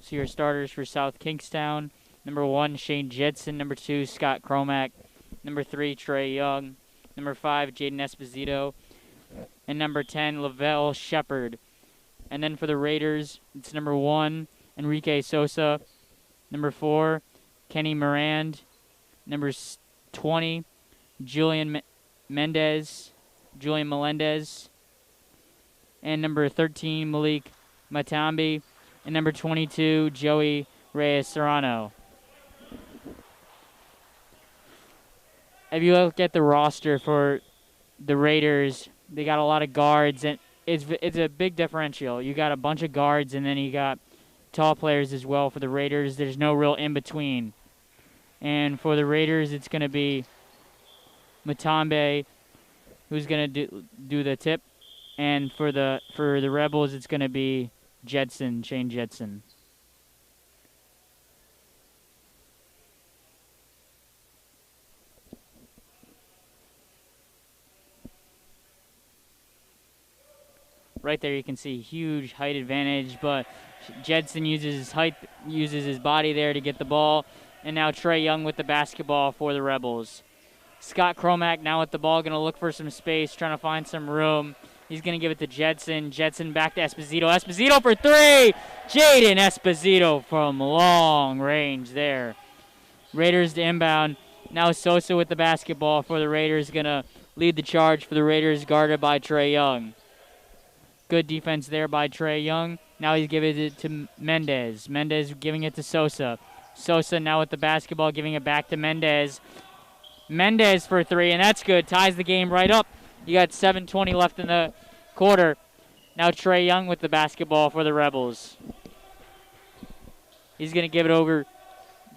So your starters for South Kingstown: number 1, Shane Jedson; number 2, Scott Cromack; number 3, Trey Young; number 5, Jaden Esposito; and number 10, Lavelle Shepard. And then for the Raiders, it's number 1, Enrique Sosa; number 4, Kenny Morand; number 20, Julian Melendez; and number 13, Malik Matambi; and number 22, Joey Reyes Serrano. If you look at the roster for the Raiders, they got a lot of guards, and it's a big differential. You got a bunch of guards, and then you got tall players as well for the Raiders. There's no real in-between. And for the Raiders, it's going to be Matambe, who's going to do the tip. And for the Rebels, it's going to be Shane Jedson. Right there you can see huge height advantage, but Jedson uses his body there to get the ball. And now Trey Young with the basketball for the Rebels. Scott Cromack now with the ball, going to look for some space, trying to find some room. He's going to give it to Jedson. Jedson back to Esposito. Esposito for 3! Jaden Esposito from long range there. Raiders to inbound. Now Sosa with the basketball for the Raiders, going to lead the charge for the Raiders, guarded by Trey Young. Good defense there by Trey Young. Now he's giving it to Mendez. Mendez giving it to Sosa. Sosa now with the basketball, giving it back to Mendez. Mendez for 3, and that's good. Ties the game right up. You got 7:20 left in the quarter. Now Trey Young with the basketball for the Rebels. He's going to give it over.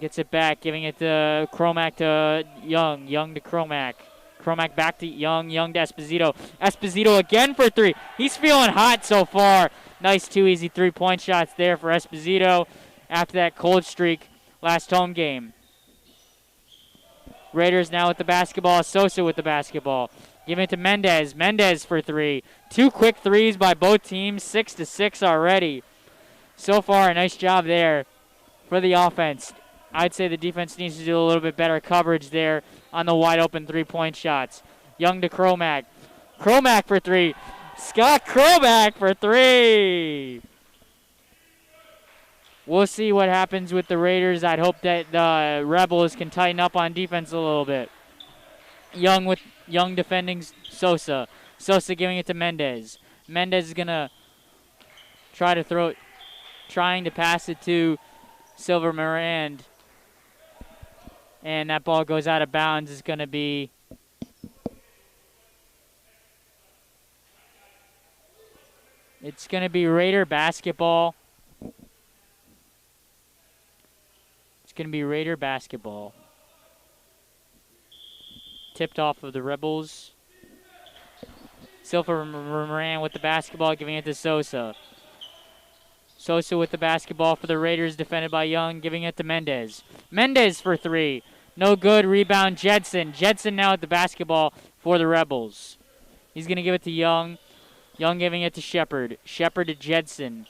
Gets it back, giving it to Cromack to Young. Young to Cromack. Cromack back to Young. Young to Esposito. Esposito again for 3. He's feeling hot so far. Nice 2 easy 3-point shots there for Esposito after that cold streak last home game. Raiders now with the basketball. Sosa with the basketball. Giving it to Mendez. Mendez for 3. 2 quick threes by both teams. 6-6 already. So far, a nice job there for the offense. I'd say the defense needs to do a little bit better coverage there on the wide open 3-point shots. Young to Cromack. Cromack for 3. Scott Cromack for 3. We'll see what happens with the Raiders. I'd hope that the Rebels can tighten up on defense a little bit. Young defending Sosa. Sosa giving it to Mendez. Mendez is going to trying to pass it to Silver Morand. And that ball goes out of bounds. It's going to be Raider basketball. It's going to be Raider basketball. Tipped off of the Rebels. Silver Morand with the basketball, giving it to Sosa. Sosa with the basketball for the Raiders, defended by Young, giving it to Mendez. Mendez for 3. No good. Rebound, Jedson. Jedson now with the basketball for the Rebels. He's going to give it to Young. Young giving it to Shepard. Shepard to Jedson.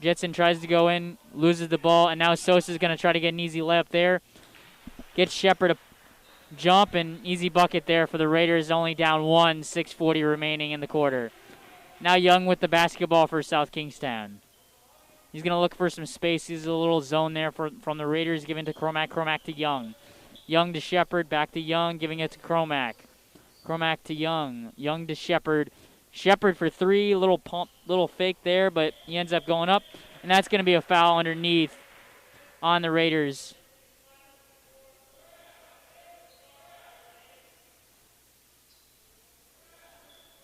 Jedson tries to go in, loses the ball, and now Sosa's going to try to get an easy layup there. Gets Shepard a jump, and easy bucket there for the Raiders, only down 1, 6:40 remaining in the quarter. Now Young with the basketball for South Kingstown. He's going to look for some space. He's a little zone there from the Raiders, giving to Cromack. Cromack to Young. Young to Shepard, back to Young, giving it to Cromack. Cromack to Young. Young to Shepard. Shepard for 3, little fake there, but he ends up going up. And that's going to be a foul underneath on the Raiders.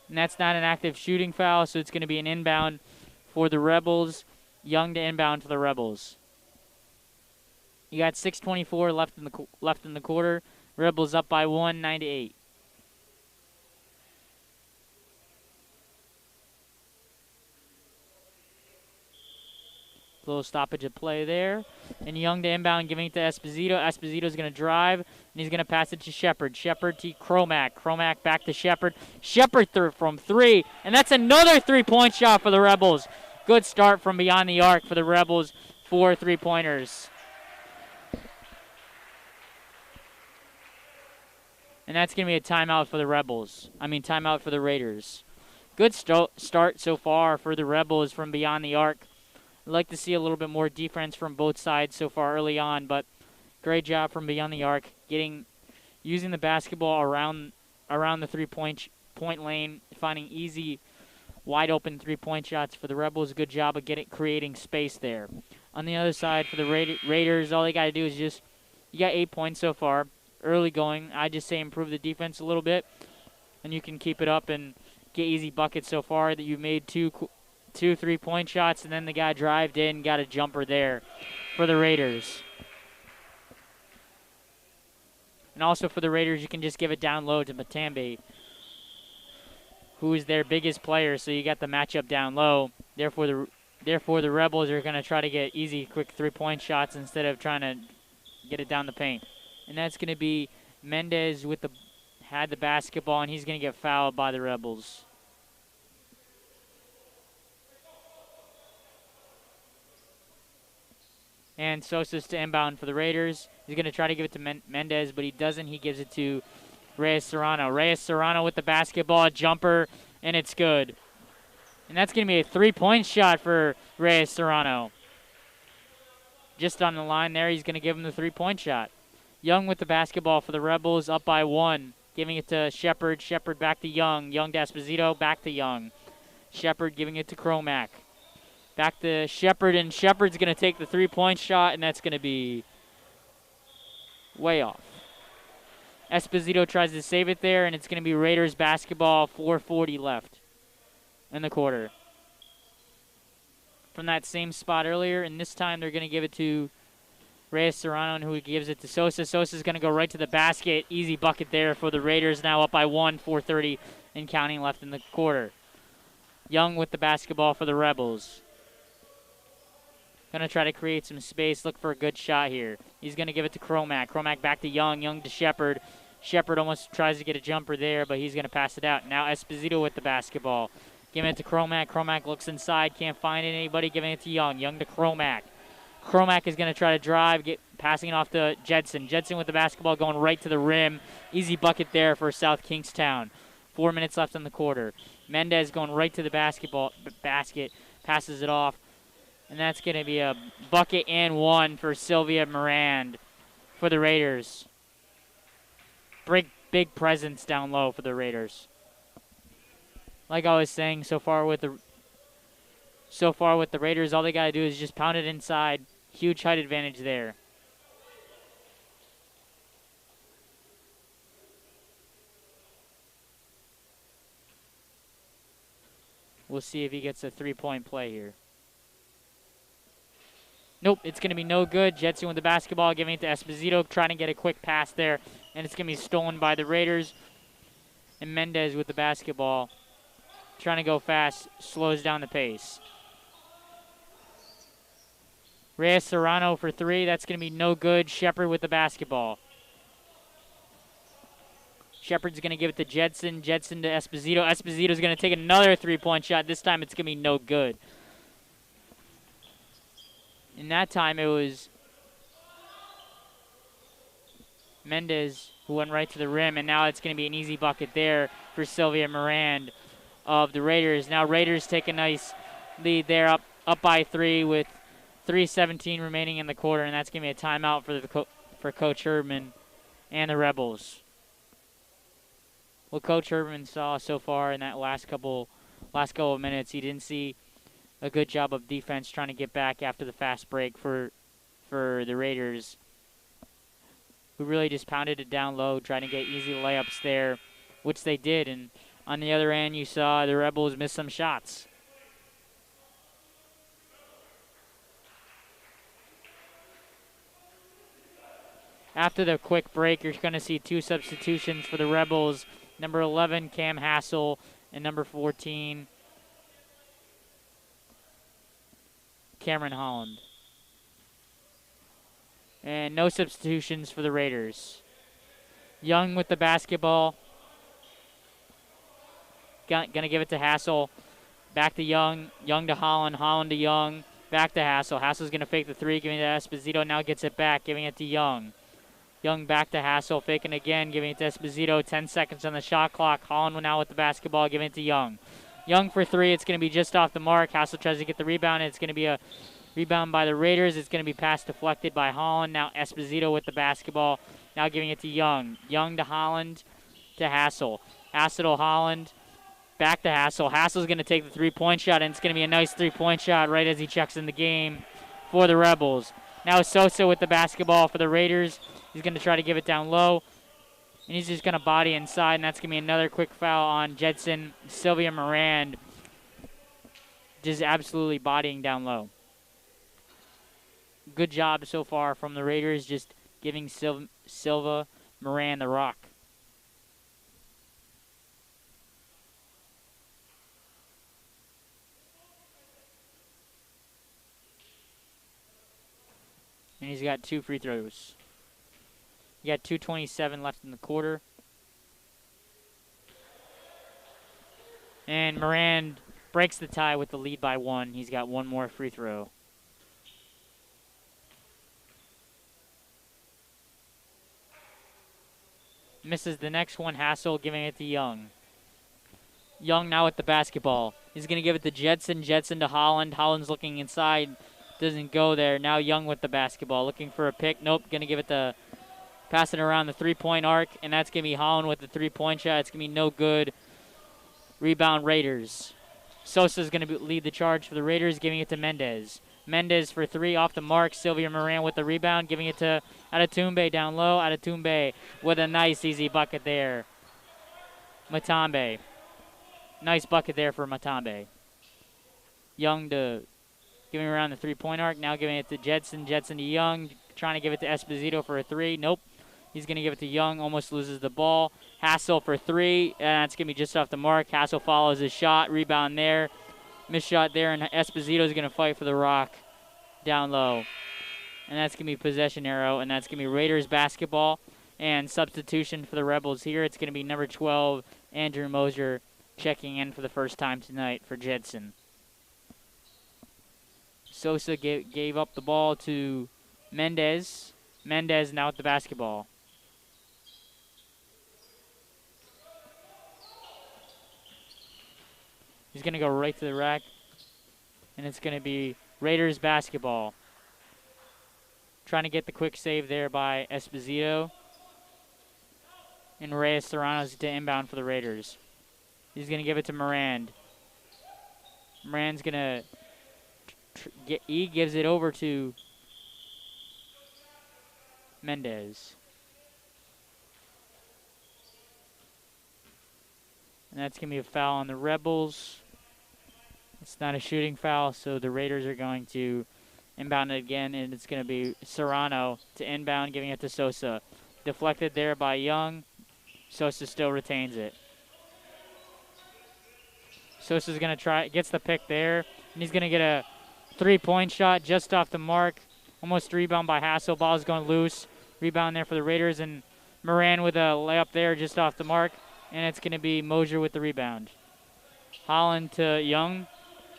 And that's not an active shooting foul, so it's going to be an inbound for the Rebels. Young to inbound for the Rebels. You got 6:24 left in the quarter. Rebels up by 1, 9-8. Little stoppage of play there. And Young to inbound, giving it to Esposito. Esposito's going to drive, and he's going to pass it to Shepard. Shepard to Cromack. Cromack back to Shepard. Shepard from 3, and that's another 3-point shot for the Rebels. Good start from beyond the arc for the Rebels. 4 3-pointers. And that's going to be a timeout for the Rebels. Timeout for the Raiders. Good start so far for the Rebels from beyond the arc. I'd like to see a little bit more defense from both sides so far early on, but great job from beyond the arc, using the basketball around the three-point lane, finding easy, wide-open three-point shots for the Rebels. Good job of creating space there. On the other side for the Raiders, all they got to do is you got 8 points so far. Early going, I just say improve the defense a little bit, and you can keep it up and get easy buckets so far that you made two 3-point shots, and then the guy drived in, got a jumper there for the Raiders. And also for the Raiders, you can just give it down low to Matambe, who is their biggest player, so you got the matchup down low. Therefore, the Rebels are going to try to get easy, quick 3-point shots instead of trying to get it down the paint. And that's going to be Mendez had the basketball, and he's going to get fouled by the Rebels. And Sosa's to inbound for the Raiders. He's going to try to give it to Mendez, but he doesn't. He gives it to Reyes Serrano. Reyes Serrano with the basketball, jumper, and it's good. And that's going to be a 3-point shot for Reyes Serrano. Just on the line there, he's going to give him the 3-point shot. Young with the basketball for the Rebels, up by 1. Giving it to Shepard. Shepard back to Young. Young to Esposito, back to Young. Shepard giving it to Cromack. Back to Shepard, and Shepard's going to take the 3-point shot, and that's going to be way off. Esposito tries to save it there, and it's going to be Raiders basketball, 4:40 left in the quarter. From that same spot earlier, and this time they're going to give it to Reyes Serrano, who gives it to Sosa. Sosa's going to go right to the basket. Easy bucket there for the Raiders, now up by 1, 4:30 and counting left in the quarter. Young with the basketball for the Rebels. Going to try to create some space, look for a good shot here. He's going to give it to Cromack. Cromack back to Young. Young to Shepard. Shepard almost tries to get a jumper there, but he's going to pass it out. Now Esposito with the basketball. Giving it to Cromack. Cromack looks inside, can't find anybody. Giving it to Young. Young to Cromack. Cromack is going to try to drive, passing it off to Jedson. Jedson with the basketball going right to the rim. Easy bucket there for South Kingstown. 4 minutes left in the quarter. Mendez going right to the basket, passes it off. And that's going to be a bucket and 1 for Sylvia Morand for the Raiders. Big presence down low for the Raiders. Like I was saying, so far with the Raiders, all they got to do is just pound it inside. Huge height advantage there. We'll see if he gets a 3-point play here. Nope, it's going to be no good. Jetson with the basketball, giving it to Esposito, trying to get a quick pass there, and it's going to be stolen by the Raiders. And Mendez with the basketball, trying to go fast, slows down the pace. Reyes Serrano for 3. That's going to be no good. Shepard with the basketball. Shepard's going to give it to Jedson. Jedson to Esposito. Esposito's going to take another 3-point shot. This time it's going to be no good. And that time it was Mendez who went right to the rim, and now it's going to be an easy bucket there for Sylvia Morand of the Raiders. Now Raiders take a nice lead there, up by 3 with 3:17 remaining in the quarter, and that's going to be a timeout for Coach Herdman and the Rebels. What Coach Herdman saw so far in that last couple of minutes, he didn't see a good job of defense trying to get back after the fast break for the Raiders, who really just pounded it down low, trying to get easy layups there, which they did. And on the other end, you saw the Rebels miss some shots. After the quick break, you're going to see 2 substitutions for the Rebels. Number 11, Cam Hassel, and number 14, Cameron Holland. And no substitutions for the Raiders. Young with the basketball. Going to give it to Hassel. Back to Young. Young to Holland. Holland to Young. Back to Hassel. Hassel's going to fake the three, giving it to Esposito. Now gets it back, giving it to Young. Young back to Hassel, faking again, giving it to Esposito. 10 seconds on the shot clock. Holland now with the basketball, giving it to Young. Young for three. It's going to be just off the mark. Hassel tries to get the rebound, and it's going to be a rebound by the Raiders. It's going to be pass deflected by Holland. Now Esposito with the basketball. Now giving it to Young. Young to Holland to Hassel. Hassel to Holland. Back to Hassel. Hassel's going to take the three-point shot, and it's going to be a nice three-point shot right as he checks in the game for the Rebels. Now Sosa with the basketball for the Raiders. He's going to try to give it down low, and he's just going to body inside, and that's going to be another quick foul on Jedson. Sylvia Moran just absolutely bodying down low. Good job so far from the Raiders, just giving Silva Moran the rock. And he's got 2 free throws. He got 2:27 left in the quarter. And Moran breaks the tie with the lead by 1. He's got 1 more free throw. Misses the next one. Hassel giving it to Young. Young now with the basketball. He's going to give it to Jedson. Jedson to Holland. Holland's looking inside. Doesn't go there. Now Young with the basketball. Looking for a pick. Nope. Going to give it to... Passing around the three-point arc. And that's going to be Holland with the three-point shot. It's going to be no good. Rebound Raiders. Sosa's going to lead the charge for the Raiders. Giving it to Mendez. Mendez for 3 off the mark. Sylvia Moran with the rebound. Giving it to Adetumbe down low. Adetumbe with a nice easy bucket there. Matambe. Nice bucket there for Matambe. Young to... Giving around the three-point arc. Now giving it to Jedson. Jedson to Young. Trying to give it to Esposito for a 3. Nope. He's going to give it to Young. Almost loses the ball. Hassel for 3. And that's going to be just off the mark. Hassel follows his shot. Rebound there. Missed shot there. And Esposito is going to fight for the rock down low. And that's going to be possession arrow. And that's going to be Raiders basketball. And substitution for the Rebels here. It's going to be number 12, Andrew Mosier, checking in for the first time tonight for Jedson. Sosa gave up the ball to Mendez. Mendez now with the basketball. He's going to go right to the rack. And it's going to be Raiders basketball. Trying to get the quick save there by Esposito. And Reyes Serrano's to inbound for the Raiders. He's going to give it to Moran. Moran's going to... He gives it over to Mendez. And that's going to be a foul on the Rebels. It's not a shooting foul, so the Raiders are going to inbound it again, and it's going to be Serrano to inbound, giving it to Sosa. Deflected there by Young. Sosa still retains it. Sosa's going to try, gets the pick there, and he's going to get a three-point shot just off the mark. Almost rebound by Hassel. Ball's going loose. Rebound there for the Raiders, and Moran with a layup there just off the mark. And it's going to be Mosier with the rebound. Holland to Young.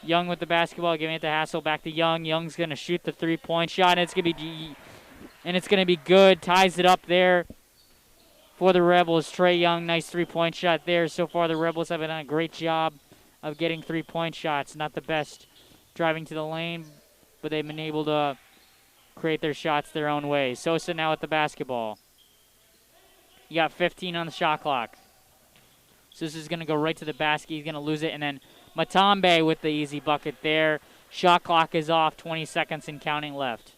Young with the basketball, giving it to Hassel. Back to Young. Young's going to shoot the three-point shot, and it's going to be good. Ties it up there for the Rebels. Trey Young, nice three-point shot there. So far, the Rebels have done a great job of getting three-point shots. Not the best driving to the lane, but they've been able to create their shots their own way. Sosa now with the basketball. You got 15 on the shot clock. Sosa's going to go right to the basket. He's going to lose it, and then Matambe with the easy bucket there. Shot clock is off, 20 seconds and counting left.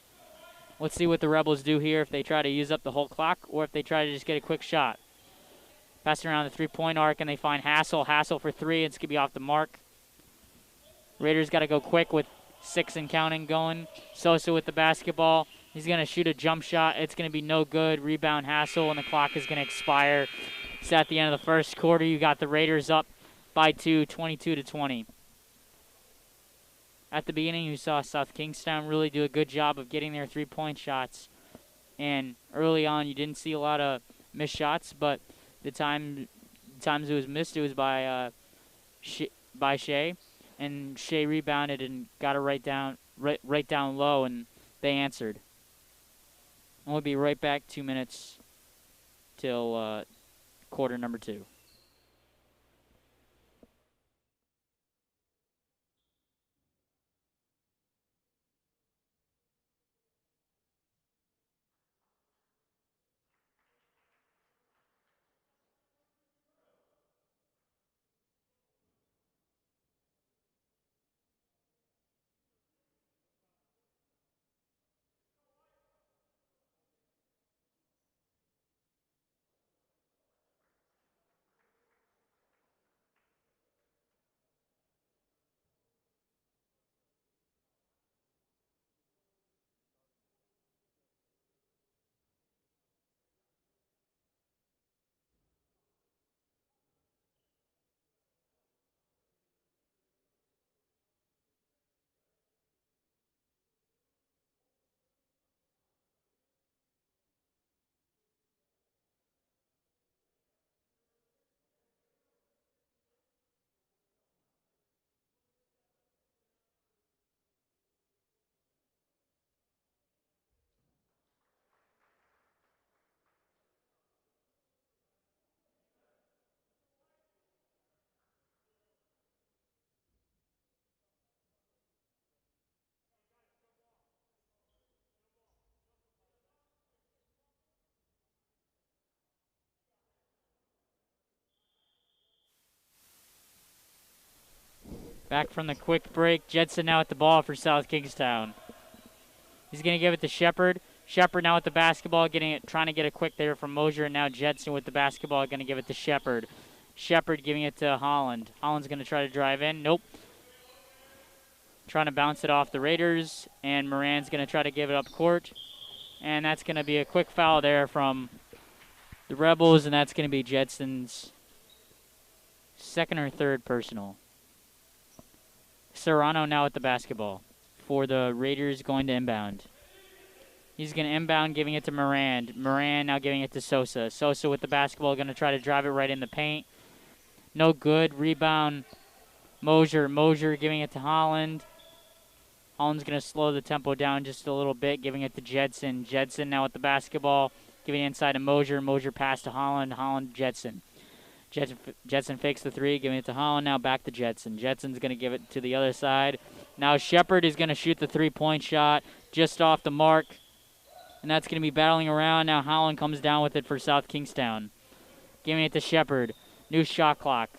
Let's see what the Rebels do here, if they try to use up the whole clock or if they try to just get a quick shot. Passing around the three-point arc, and they find Hassel. Hassel for 3. It's going to be off the mark. Raiders got to go quick with 6 and counting going. Sosa with the basketball. He's going to shoot a jump shot. It's going to be no good. Rebound Hassel, and the clock is going to expire. It's at the end of the first quarter. You got the Raiders up by 2, 22-20. At the beginning, you saw South Kingstown really do a good job of getting their three-point shots. And early on, you didn't see a lot of missed shots, but the times it was missed, it was by Shea. And Shea rebounded and got it right right down low, and they answered. And we'll be right back. 2 minutes till quarter number 2. Back from the quick break. Jedson now at the ball for South Kingstown. He's going to give it to Shepard. Shepard now with the basketball, trying to get a quick there from Mosier, and now Jedson with the basketball, going to give it to Shepard. Shepard giving it to Holland. Holland's going to try to drive in. Nope. Trying to bounce it off the Raiders, and Moran's going to try to give it up court. And that's going to be a quick foul there from the Rebels, and that's going to be Jedson's second or third personal. Serrano now with the basketball for the Raiders, going to inbound. He's going to inbound, giving it to Moran. Moran now giving it to Sosa. Sosa with the basketball, going to try to drive it right in the paint. No good. Rebound, Mosier. Mosier giving it to Holland. Holland's going to slow the tempo down just a little bit, giving it to Jedson. Jedson now with the basketball, giving it inside to Mosier. Mosier pass to Holland. Holland, Jedson. Jedson fakes the three, giving it to Holland. Now back to Jedson. Jedson's going to give it to the other side. Now Shepard is going to shoot the three-point shot just off the mark. And that's going to be battling around. Now Holland comes down with it for South Kingstown. Giving it to Shepard. New shot clock.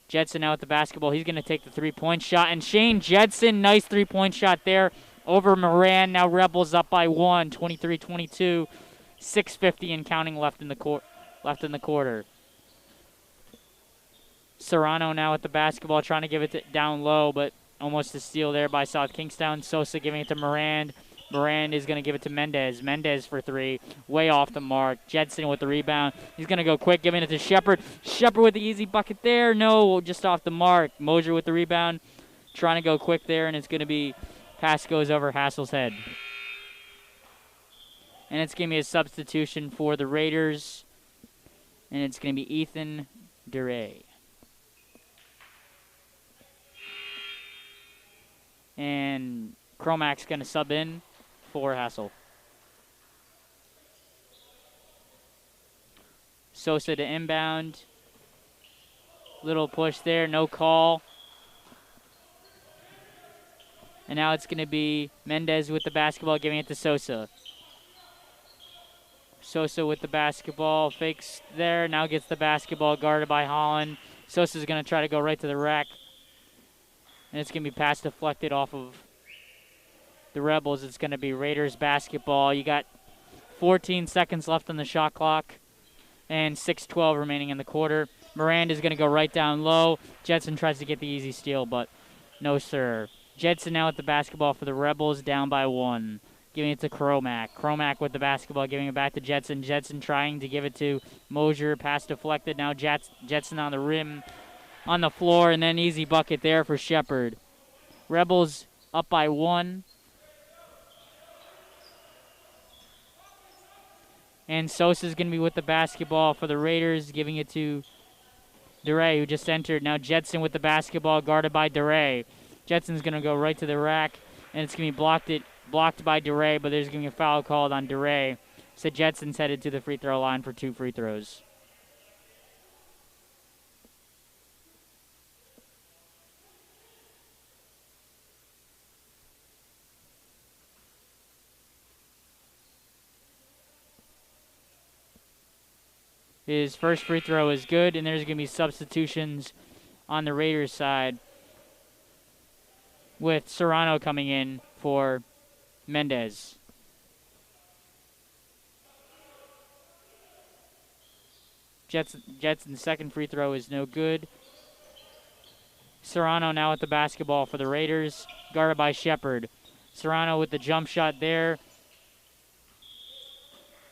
Jedson now with the basketball. He's going to take the three-point shot. And Shane Jedson, nice three-point shot there over Moran. Now Rebels up by 1, 23-22. 6:50 and counting left in the quarter. Serrano now with the basketball, trying to give it down low, but almost a steal there by South Kingstown. Sosa giving it to Moran. Moran is going to give it to Mendez. Mendez for three, way off the mark. Jedson with the rebound. He's going to go quick, giving it to Shepard. Shepard with the easy bucket there. No, just off the mark. Mosier with the rebound, trying to go quick there, and it's going to be pass goes over Hassel's head. And it's going to be a substitution for the Raiders, and it's going to be Ethan Duray. And Cromac's going to sub in for Hassel. Sosa to inbound. Little push there, no call. And now it's going to be Mendez with the basketball, giving it to Sosa. Sosa with the basketball, fakes there, now gets the basketball, guarded by Holland. Sosa's going to try to go right to the rack. And it's going to be pass deflected off of the Rebels. It's going to be Raiders basketball. You got 14 seconds left on the shot clock and 6:12 remaining in the quarter. Miranda's going to go right down low. Jedson tries to get the easy steal, but no, sir. Jedson now with the basketball for the Rebels, down by 1. Giving it to Cromack. Cromack with the basketball, giving it back to Jedson. Jedson trying to give it to Mosier. Pass deflected. Now Jedson on the rim, on the floor, and then easy bucket there for Shepard. Rebels up by 1. And Sosa's going to be with the basketball for the Raiders, giving it to Duray, who just entered. Now Jedson with the basketball, guarded by Duray. Jedson's going to go right to the rack. and it's going to be blocked by DeRay, but there's going to be a foul called on DeRay. So Jetson's headed to the free throw line for 2 free throws. His first free throw is good, and there's going to be substitutions on the Raiders side with Serrano coming in for Mendez. Jetson's second free throw is no good. Serrano now with the basketball for the Raiders, guarded by Shepard. Serrano with the jump shot there.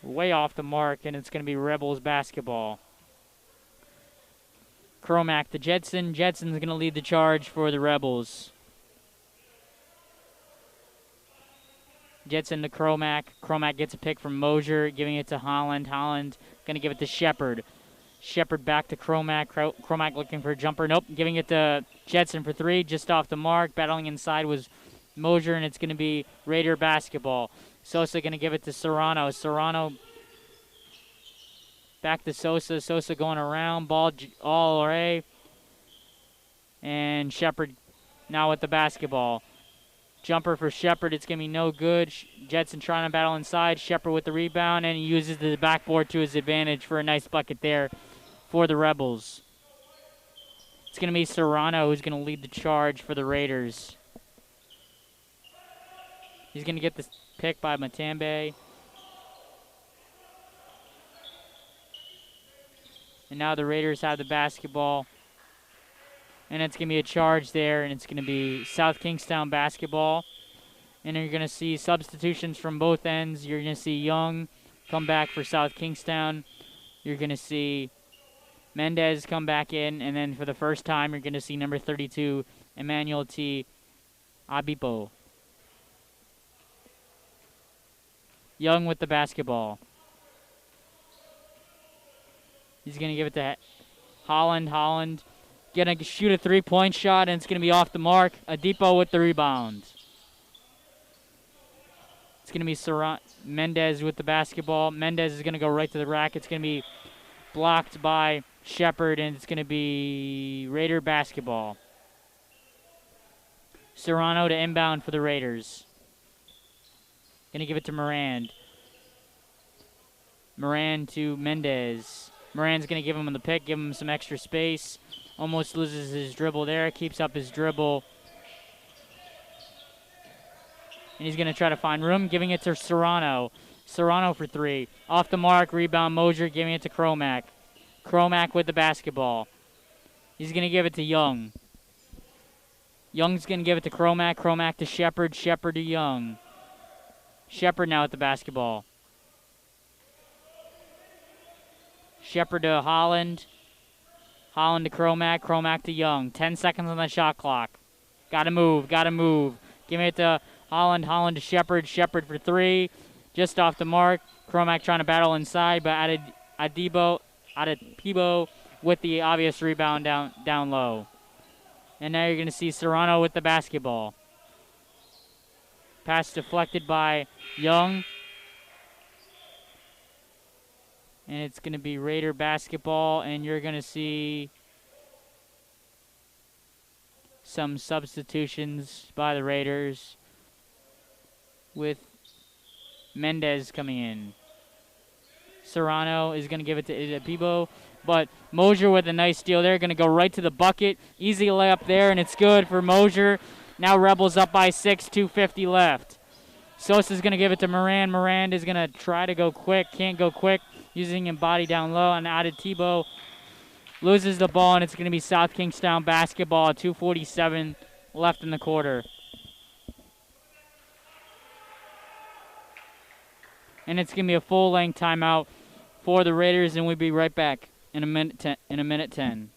Way off the mark, and it's going to be Rebels basketball. Cromack to Jetson. Jetson's going to lead the charge for the Rebels. Jetson to Cromack. Cromack gets a pick from Mosier, giving it to Holland. Holland going to give it to Shepard. Shepard back to Cromack. Cromack looking for a jumper. Nope, giving it to Jetson for 3, just off the mark. Battling inside was Mosier, and it's going to be Raider basketball. Sosa going to give it to Serrano. Serrano back to Sosa. Sosa going around. Ball all array. And Shepard now with the basketball. Jumper for Shepard. It's going to be no good. Jetson trying to battle inside. Shepard with the rebound, and he uses the backboard to his advantage for a nice bucket there for the Rebels. It's going to be Serrano who's going to lead the charge for the Raiders. He's going to get this pick by Matambe. And now the Raiders have the basketball. And it's going to be a charge there, and it's going to be South Kingstown basketball. And you're going to see substitutions from both ends. You're going to see Young come back for South Kingstown. You're going to see Mendez come back in. And then for the first time, you're going to see number 32, Emmanuel T. Abipo. Young with the basketball. He's going to give it to Holland. Holland going to shoot a 3-point shot, and it's going to be off the mark. Adipo with the rebound. It's going to be Mendez with the basketball. Mendez is going to go right to the rack. It's going to be blocked by Shepard, and it's going to be Raider basketball. Serrano to inbound for the Raiders. Going to give it to Moran. Moran to Mendez. Moran's going to give him the pick, give him some extra space. Almost loses his dribble there. Keeps up his dribble. And he's going to try to find room, giving it to Serrano. Serrano for 3. Off the mark, rebound Mosier, giving it to Cromack. Cromack with the basketball. He's going to give it to Young. Young's going to give it to Cromack. Cromack to Shepard. Shepard to Young. Shepard now with the basketball. Shepard to Holland. Holland to Cromack. Cromack to Young. 10 seconds on the shot clock. Gotta move. Gotta move. Give it to Holland. Holland to Shepard. Shepard for 3. Just off the mark. Cromack trying to battle inside, but Adipo with the obvious rebound down low. And now you're going to see Serrano with the basketball. Pass deflected by Young. And it's going to be Raider basketball, and you're going to see some substitutions by the Raiders with Mendez coming in. Serrano is going to give it to Adipo, but Mosier with a nice steal there, going to go right to the bucket. Easy layup there, and it's good for Mosier. Now Rebels up by 6, 2:50 left. Sosa's going to give it to Moran. Moran is going to try to go quick, can't go quick, using him body down low, and Adipo loses the ball, and it's going to be South Kingstown basketball. 2:47 left in the quarter. And it's going to be a full-length timeout for the Raiders, and we'll be right back in a minute 10.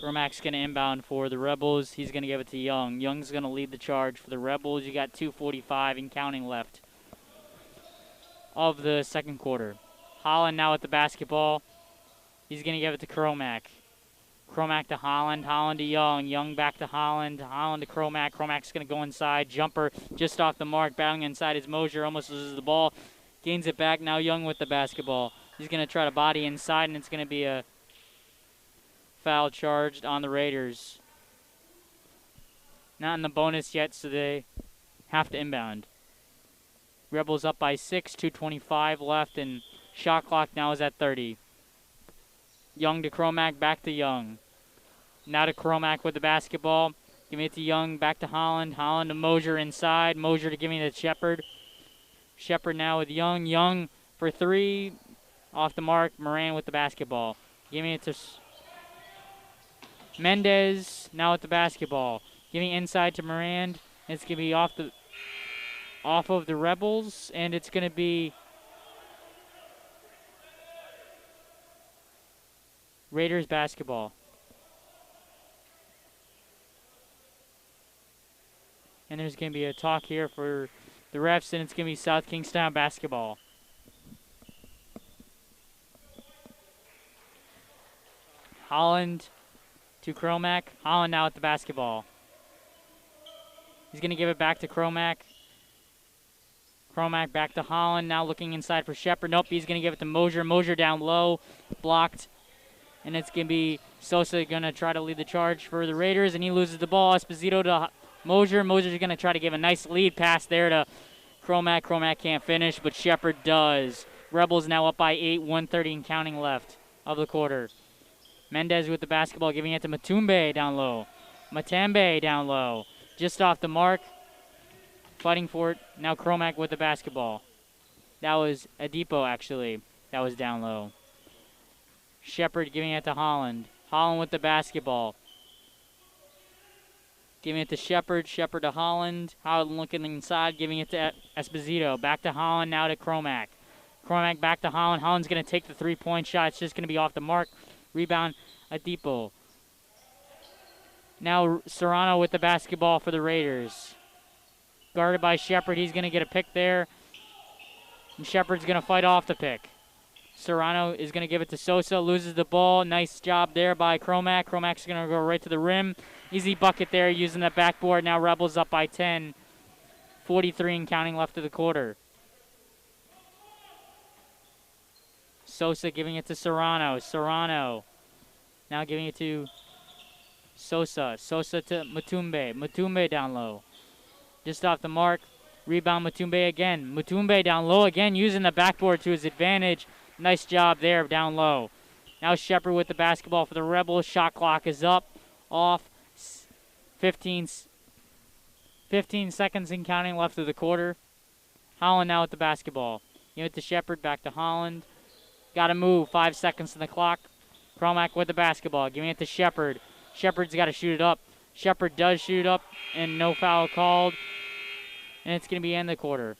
Romac's going to inbound for the Rebels. He's going to give it to Young. Young's going to lead the charge for the Rebels. You got 2:45 and counting left of the second quarter. Holland now with the basketball. He's going to give it to Cromack. Cromack to Holland. Holland to Young. Young back to Holland. Holland to Cromack. Cromack's going to go inside. Jumper just off the mark. Battling inside is Mosier. Almost loses the ball. Gains it back. Now Young with the basketball. He's going to try to body inside, and it's going to be a foul charged on the Raiders. Not in the bonus yet, so they have to inbound. Rebels up by 6, 2:25 left, and shot clock now is at 30. Young to Cromack, back to Young. Now to Cromack with the basketball. Giving it to Young, back to Holland. Holland to Mosier inside. Mosier to giving it to Shepard. Shepard now with Young. Young for 3. Off the mark. Moran with the basketball. Giving it to Mendez now with the basketball. Giving inside to Moran. It's going to be off of the Rebels, and it's going to be Raiders basketball. And there's going to be a talk here for the refs, and it's going to be South Kingstown basketball. Holland to Cromack. Holland now with the basketball. He's going to give it back to Cromack. Cromack back to Holland. Now looking inside for Shepard. Nope, he's going to give it to Mosier. Mosier down low. Blocked. And it's going to be Sosa going to try to lead the charge for the Raiders, and he loses the ball. Esposito to Mosier. Mosier's going to try to give a nice lead pass there to Cromack. Cromack can't finish, but Shepard does. Rebels now up by 8, 1:30 and counting left of the quarter. Mendez with the basketball, giving it to Matumbe down low. Matambe down low. Just off the mark. Fighting for it. Now Cromack with the basketball. That was Adipo, actually. That was down low. Shepard giving it to Holland. Holland with the basketball. Giving it to Shepard. Shepard to Holland. Holland looking inside, giving it to Esposito. Back to Holland, now to Cromack. Cromack back to Holland. Holland's going to take the three-point shot. It's just going to be off the mark. Rebound, Adipo. Now Serrano with the basketball for the Raiders. Guarded by Shepard. He's going to get a pick there. And Shepard's going to fight off the pick. Serrano is going to give it to Sosa. Loses the ball. Nice job there by Cromack. Cromack's going to go right to the rim. Easy bucket there using the backboard. Now Rebels up by 10. 43 and counting left of the quarter. Sosa giving it to Serrano. Serrano now giving it to Sosa. Sosa to Matumbe. Matumbe down low. Just off the mark. Rebound Matumbe again. Matumbe down low again, using the backboard to his advantage. Nice job there down low. Now Shepard with the basketball for the Rebels. Shot clock is up. Off. 15 seconds and counting left of the quarter. Holland now with the basketball. Give it to Shepard. Back to Holland. Got to move. 5 seconds on the clock. Cromack with the basketball. Giving it to Shepard. Shepard's got to shoot it up. Shepard does shoot it up, and no foul called. And it's going to be in the quarter.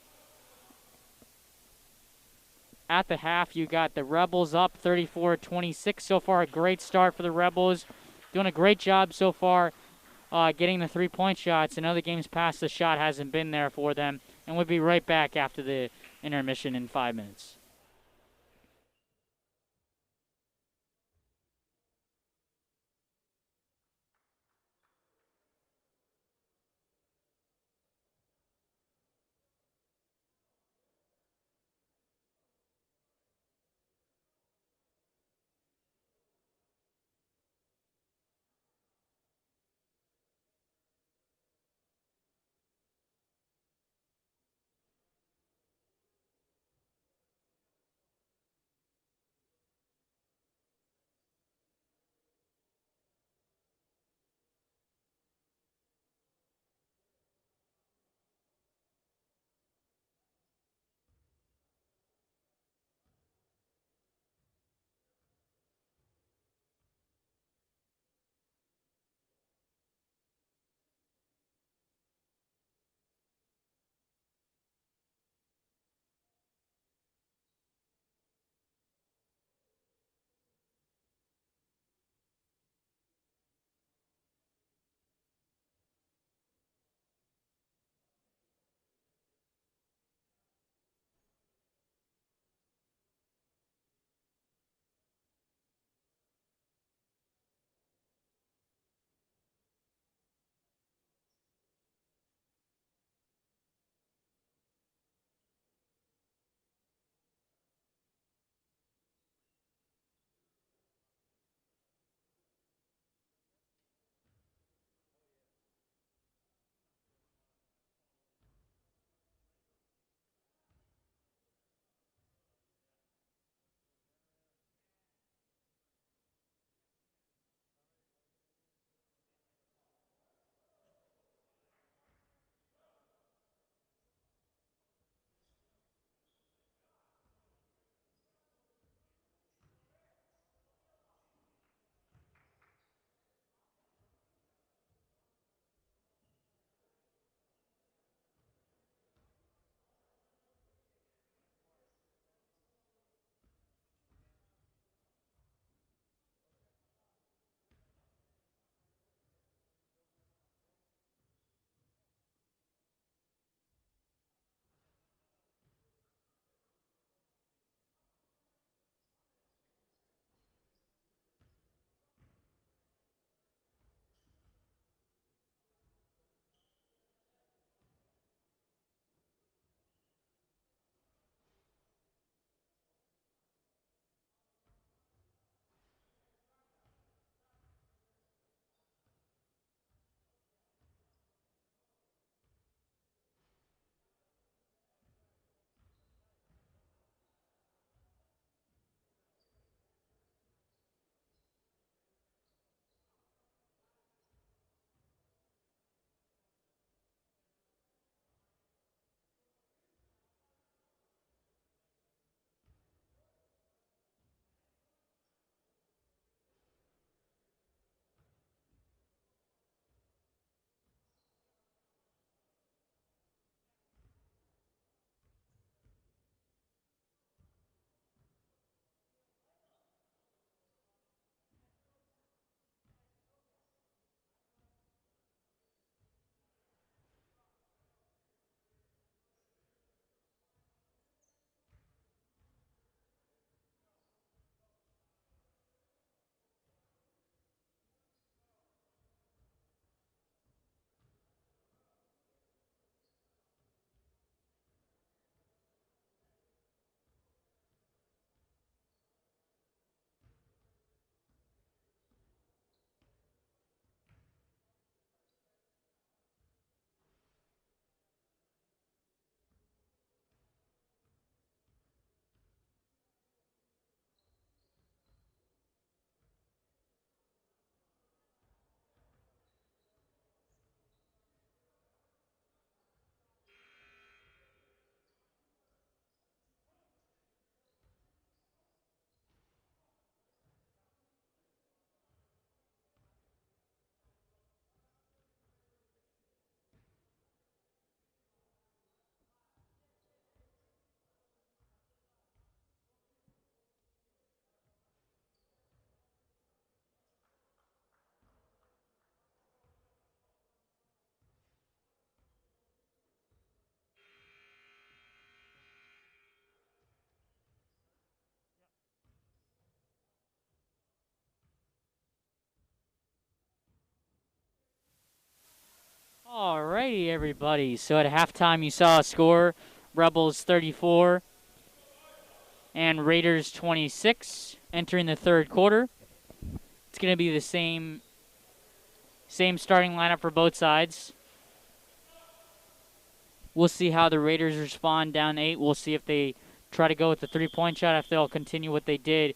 At the half, you got the Rebels up 34-26. So far, a great start for the Rebels. Doing a great job so far getting the three-point shots. In other games past, the shot hasn't been there for them. And we'll be right back after the intermission in 5 minutes. Alrighty, everybody. So at halftime, you saw a score: Rebels 34 and Raiders 26. Entering the third quarter, it's going to be the same starting lineup for both sides. We'll see how the Raiders respond down 8. We'll see if they try to go with the three-point shot, if they'll continue what they did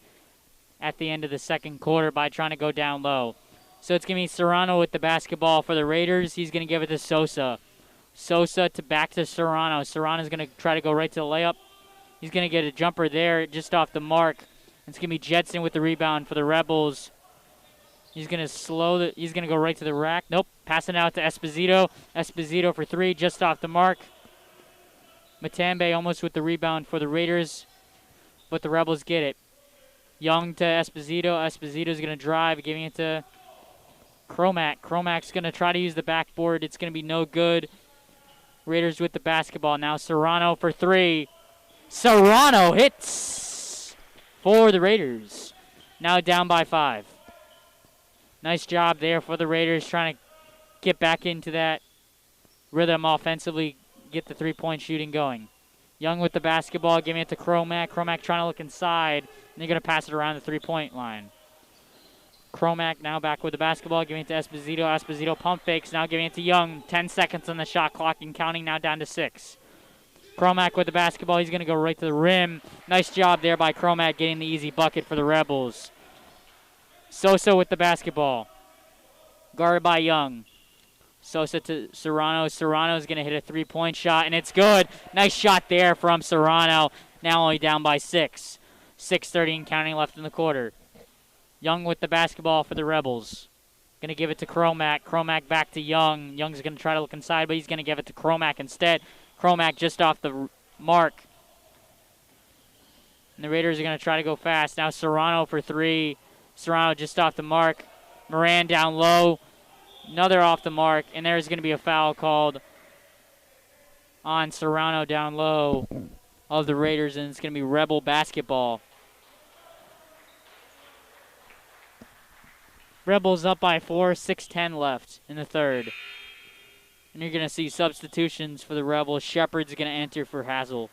at the end of the second quarter by trying to go down low. So it's going to be Serrano with the basketball for the Raiders. He's going to give it to Sosa. Sosa back to Serrano. Serrano's going to try to go right to the layup. He's going to get a jumper there just off the mark. It's going to be Jetson with the rebound for the Rebels. He's going to he's going to go right to the rack. Nope. Passing out to Esposito. Esposito for 3 just off the mark. Matambe almost with the rebound for the Raiders, but the Rebels get it. Young to Esposito. Esposito's going to drive, giving it to Cromack. Cromack's going to try to use the backboard. It's going to be no good. Raiders with the basketball. Now Serrano for 3. Serrano hits for the Raiders. Now down by 5. Nice job there for the Raiders, trying to get back into that rhythm offensively, get the three-point shooting going. Young with the basketball, giving it to Cromack. Cromack trying to look inside, and they're going to pass it around the three-point line. Cromack now back with the basketball, giving it to Esposito. Esposito pump fakes, now giving it to Young. 10 seconds on the shot clock and counting, now down to 6. Cromack with the basketball. He's going to go right to the rim. Nice job there by Cromack getting the easy bucket for the Rebels. Sosa with the basketball. Guarded by Young. Sosa to Serrano. Serrano's going to hit a three-point shot, and it's good. Nice shot there from Serrano. Now only down by 6. 6:30 and counting left in the quarter. Young with the basketball for the Rebels. Going to give it to Cromack. Cromack back to Young. Young's going to try to look inside, but he's going to give it to Cromack instead. Cromack just off the mark. And the Raiders are going to try to go fast. Now Serrano for 3. Serrano just off the mark. Moran down low. Another off the mark. And there's going to be a foul called on Serrano down low of the Raiders, and it's going to be Rebel basketball. Rebels up by 4, 6:10 left in the third. And you're going to see substitutions for the Rebels. Shepard's going to enter for Hazel.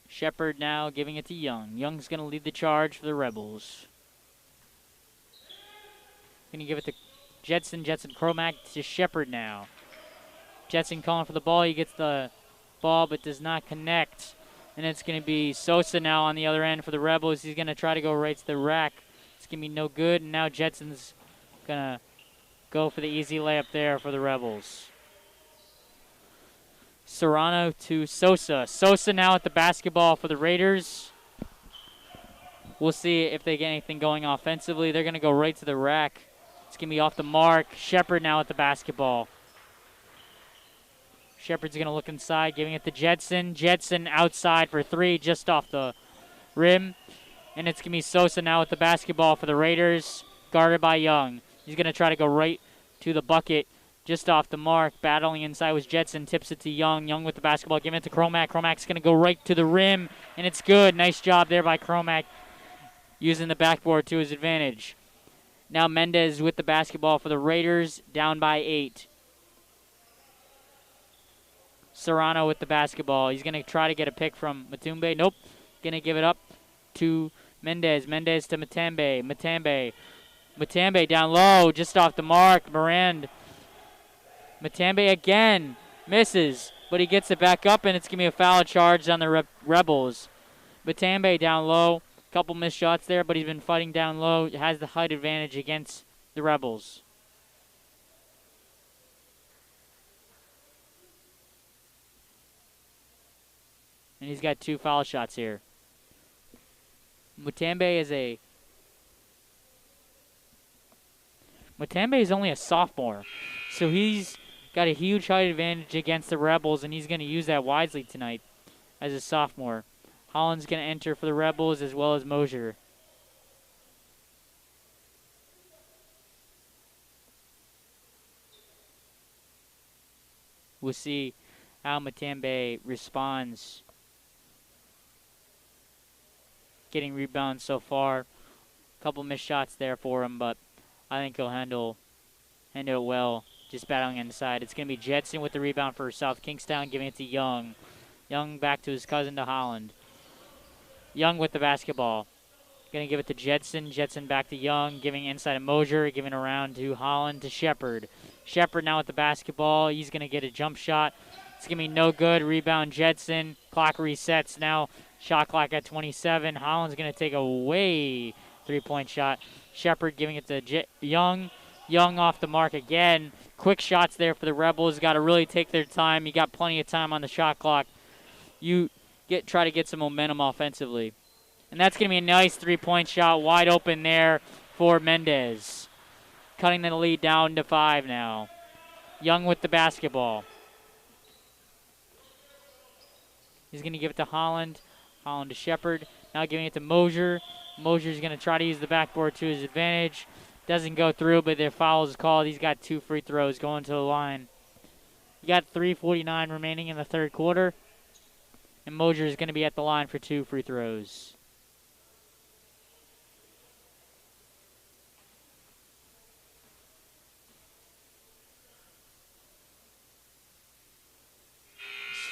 Shepard now giving it to Young. Young's going to lead the charge for the Rebels. Going to give it to Jetson. Jetson Cromack to Shepard now. Jetson calling for the ball. He gets the ball but does not connect. And it's going to be Sosa now on the other end for the Rebels. He's going to try to go right to the rack. It's going to be no good. And now Jetson's going to go for the easy layup there for the Rebels. Serrano to Sosa. Sosa now at the basketball for the Raiders. We'll see if they get anything going offensively. They're going to go right to the rack. It's going to be off the mark. Shepard now at the basketball. Shepard's going to look inside, giving it to Jetson. Jetson outside for 3, just off the rim. And it's going to be Sosa now with the basketball for the Raiders, guarded by Young. He's going to try to go right to the bucket, just off the mark. Battling inside was Jetson, tips it to Young. Young with the basketball, giving it to Cromack. Cromack's going to go right to the rim, and it's good. Nice job there by Cromack, using the backboard to his advantage. Now Mendez with the basketball for the Raiders, down by 8. Serrano with the basketball. He's going to try to get a pick from Matumbe. Nope. Going to give it up to Mendez. Mendez to Matambe. Matambe down low, just off the mark. Morand. Matambe again. Misses, but he gets it back up, and it's going to be a foul charge on the Rebels. Matambe down low. Couple missed shots there, but he's been fighting down low. Has the height advantage against the Rebels. And he's got 2 foul shots here. Matambe is only a sophomore, so he's got a huge height advantage against the Rebels, and he's going to use that wisely tonight as a sophomore. Holland's going to enter for the Rebels, as well as Mosier. We'll see how Matambe responds. getting rebounds so far. A couple missed shots there for him, but I think he'll handle it well, just battling inside. It's going to be Jetson with the rebound for South Kingstown, giving it to Young. Young back to his cousin to Holland. Young with the basketball. Going to give it to Jetson. Jetson back to Young, giving inside to Mosier, giving around to Holland to Shepard. Shepard now with the basketball. He's going to get a jump shot. It's going to be no good. Rebound Jetson. Clock resets now. Shot clock at 27. Holland's going to take a way three-point shot. Shepard giving it to Young. Young off the mark again. Quick shots there for the Rebels. Got to really take their time. You got plenty of time on the shot clock. You try to get some momentum offensively. And that's going to be a nice three-point shot, wide open there for Mendez. Cutting the lead down to 5 now. Young with the basketball. He's going to give it to Holland. Holland to Shepard. Now giving it to Mosier. Mosier's going to try to use the backboard to his advantage. Doesn't go through, but their foul is called. He's got 2 free throws going to the line. You got 3:49 remaining in the third quarter. And Mosier is going to be at the line for 2 free throws.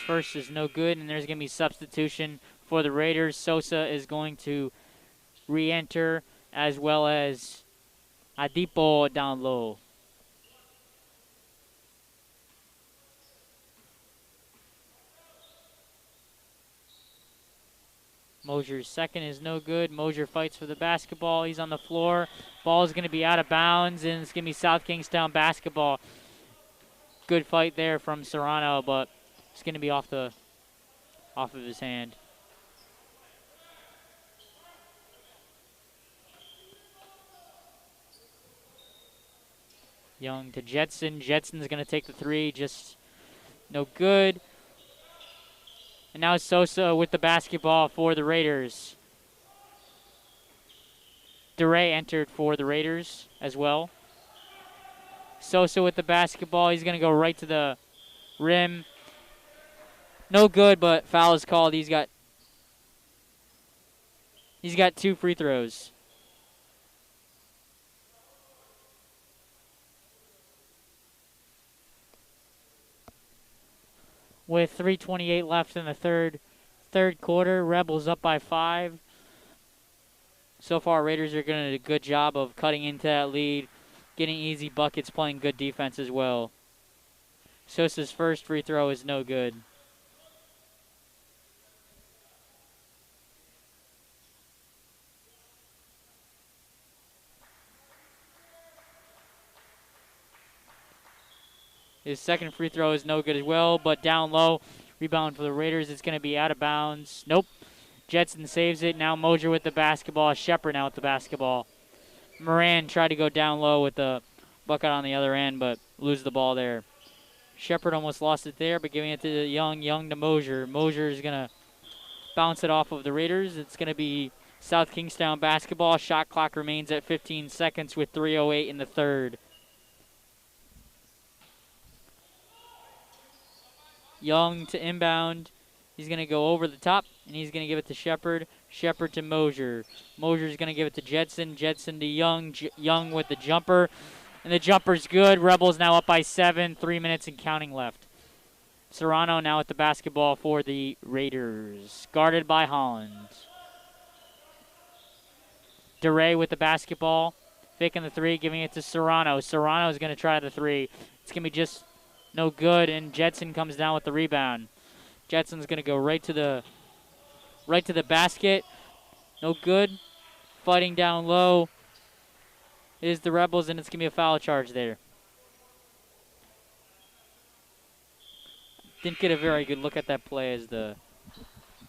First is no good, and there's going to be substitution for the Raiders. Sosa is going to re-enter, as well as Adipo down low. Mosier's second is no good. Mosier fights for the basketball. He's on the floor. Ball is going to be out of bounds, and it's going to be South Kingstown basketball. Good fight there from Serrano, but it's going to be off of his hand. Young to Jetson. Jetson's going to take the 3, just no good. And now Sosa with the basketball for the Raiders. DeRay entered for the Raiders as well. Sosa with the basketball. He's going to go right to the rim. No good, but foul is called. He's got 2 free throws. With 3:28 left in the third quarter, Rebels up by 5. So far, Raiders are doing a good job of cutting into that lead, getting easy buckets, playing good defense as well. Sosa's first free throw is no good. His second free throw is no good as well, but down low. Rebound for the Raiders. It's going to be out of bounds. Nope. Jetson saves it. Now Mosier with the basketball. Shepard now with the basketball. Moran tried to go down low with the bucket on the other end, but lose the ball there. Shepard almost lost it there, but giving it to Young. Young to Mosier. Mosier is going to bounce it off of the Raiders. It's going to be South Kingstown basketball. Shot clock remains at 15 seconds with 3:08 in the third. Young to inbound. He's going to go over the top, and he's going to give it to Shepard. Shepard to Mosier. Mosier's going to give it to Jetson. Jetson to Young. Young with the jumper. And the jumper's good. Rebels now up by 7. 3 minutes and counting left. Serrano now with the basketball for the Raiders. Guarded by Holland. DeRay with the basketball. Faking the 3, giving it to Serrano. Serrano's going to try the 3. It's going to be just no good, and Jetson comes down with the rebound. Jetson's going to go right to the basket. No good. Fighting down low is the Rebels, and it's going to be a foul charge there. Didn't get a very good look at that play as the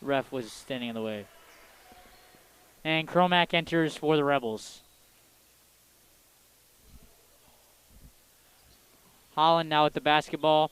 ref was standing in the way. And Cromack enters for the Rebels. Holland now with the basketball.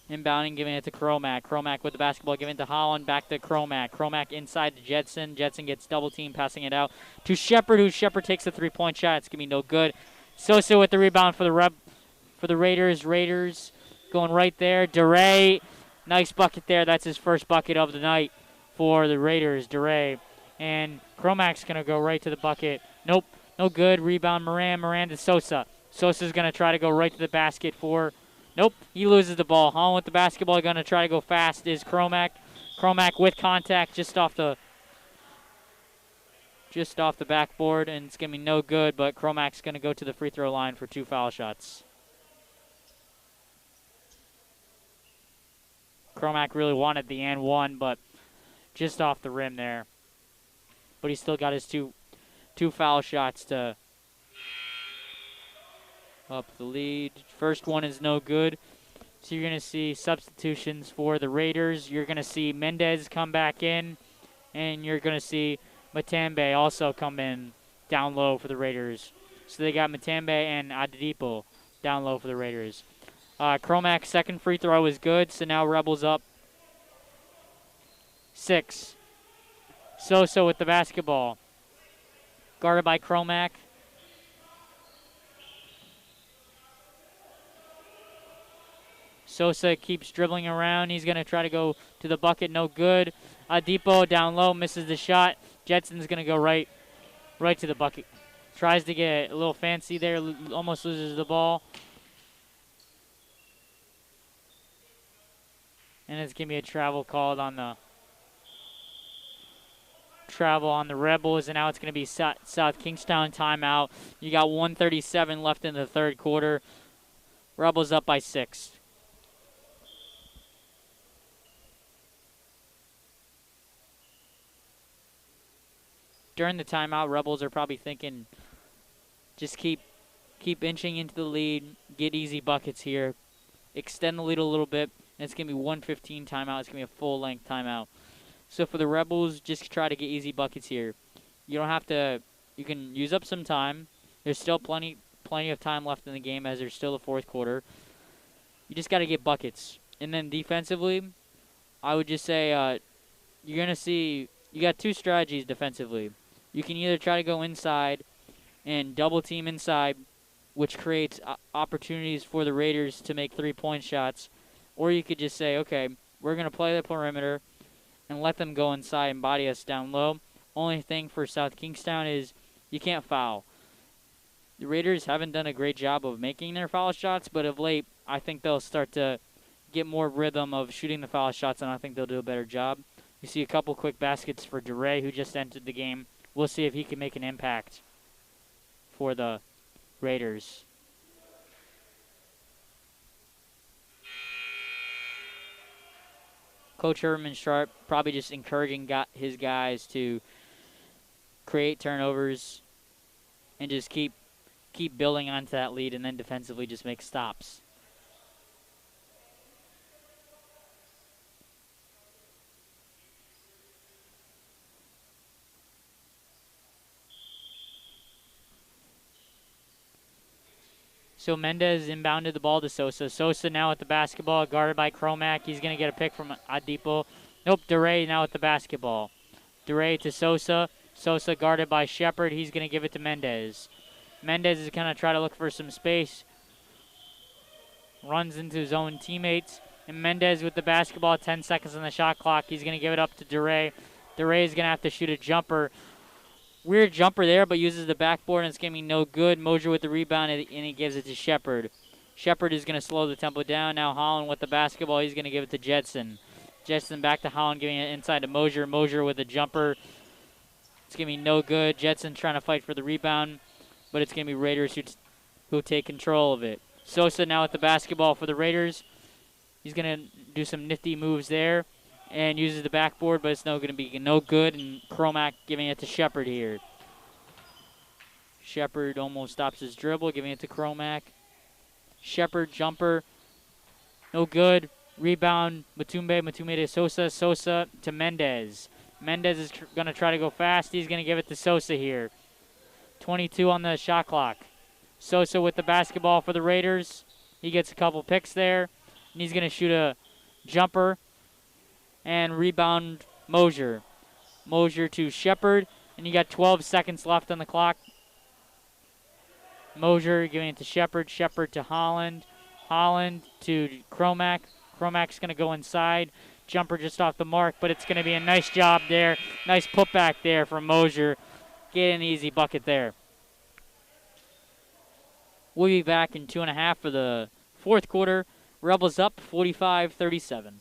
Inbounding, giving it to Cromack. Cromack with the basketball, giving it to Holland. Back to Cromack. Cromack inside to Jetson. Jetson gets double team, passing it out to Shepard, who Shepard takes a 3-point shot. It's going to be no good. Sosa with the rebound for the Raiders. Raiders going right there. DeRay, nice bucket there. That's his first bucket of the night for the Raiders. DeRay And Cromac's going to go right to the bucket. Nope, no good. Rebound Moran. Moran to Sosa. Sosa's going to try to go right to the basket for... Nope, he loses the ball. Holland with the basketball, going to try to go fast is Cromac. Cromac with contact just off the backboard, and it's going to be no good, but Cromac's going to go to the free throw line for 2 foul shots. Cromac really wanted the and one, but just off the rim there. But he still got his two foul shots to up the lead. First one is no good. So you're going to see substitutions for the Raiders. You're going to see Mendez come back in, and you're going to see Matambe also come in down low for the Raiders. So they got Matambe and Adedipo down low for the Raiders. Cromac's second free throw is good, so now Rebels up 6. Sosa with the basketball. Guarded by Cromac. Sosa keeps dribbling around. He's going to try to go to the bucket. No good. Adipo down low, misses the shot. Jetson's going to go right to the bucket. Tries to get a little fancy there. Almost loses the ball. And it's going to be a travel called on the Rebels, and now it's going to be South Kingstown timeout. You got 1:37 left in the third quarter. Rebels up by 6. During the timeout, Rebels are probably thinking, just keep inching into the lead, get easy buckets here, extend the lead a little bit, and it's going to be 1:15 timeout. It's going to be a full-length timeout. So for the Rebels, just try to get easy buckets here. You don't have to, you can use up some time. There's still plenty of time left in the game as there's still a fourth quarter. You just got to get buckets. And then defensively, I would just say you're going to see, you got 2 strategies defensively. You can either try to go inside and double team inside, which creates opportunities for the Raiders to make 3-point shots, or you could just say, okay, we're going to play the perimeter and let them go inside and body us down low. Only thing for South Kingstown is you can't foul. The Raiders haven't done a great job of making their foul shots, but of late, I think they'll start to get more rhythm of shooting the foul shots, and I think they'll do a better job. You see a couple quick baskets for DeRay, who just entered the game. We'll see if he can make an impact for the Raiders. Coach Herman Sharp probably just encouraging his guys to create turnovers and just keep building onto that lead, and then defensively just make stops. So Mendez inbounded the ball to Sosa. Sosa now with the basketball, guarded by Cromac. He's going to get a pick from Adipo. Nope, DeRay now with the basketball. DeRay to Sosa. Sosa guarded by Shepard. He's going to give it to Mendez. Mendez is going to try to look for some space. Runs into his own teammates. And Mendez with the basketball, 10 seconds on the shot clock. He's going to give it up to DeRay. DeRay is going to have to shoot a jumper. Weird jumper there, but uses the backboard, and it's going to be no good. Mosier with the rebound, and he gives it to Shepard. Shepard is going to slow the tempo down. Now Holland with the basketball. He's going to give it to Jetson. Jetson back to Holland, giving it inside to Mosier. Mosier with a jumper. It's going to be no good. Jetson trying to fight for the rebound, but it's going to be Raiders who take control of it. Sosa now with the basketball for the Raiders. He's going to do some nifty moves there and uses the backboard, but it's going to be no good, and Cromac giving it to Shepard here. Shepard almost stops his dribble, giving it to Cromac. Shepard jumper, no good. Rebound, Matumbe to Sosa. Sosa to Mendez. Mendez is going to try to go fast. He's going to give it to Sosa here. 22 on the shot clock. Sosa with the basketball for the Raiders. He gets a couple picks there, and he's going to shoot a jumper and rebound Mosier. Mosier to Shepard, and you got 12 seconds left on the clock. Mosier giving it to Shepard. Shepard to Holland. Holland to Cromac. Cromac's going to go inside. Jumper just off the mark, but it's going to be a nice job there. Nice putback there from Mosier. Get an easy bucket there. We'll be back in 2.5 for the fourth quarter. Rebels up 45-37.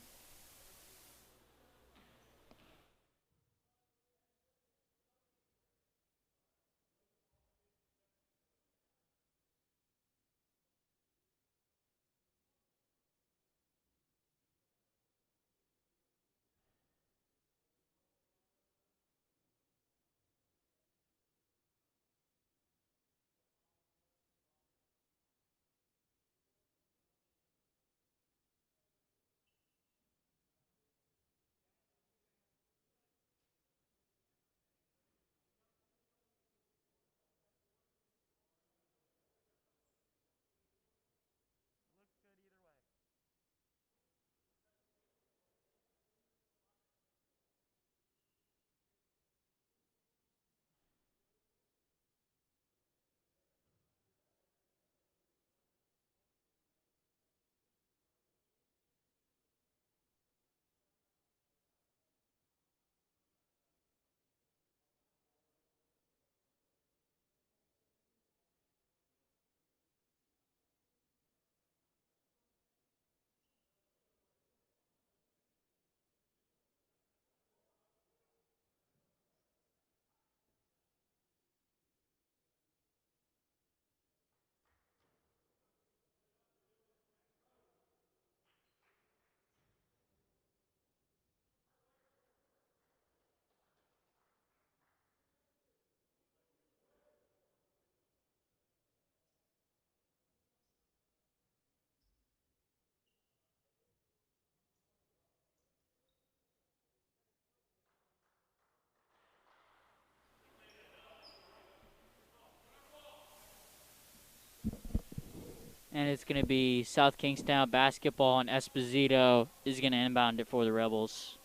And it's going to be South Kingstown basketball, and Esposito is going to inbound it for the Rebels.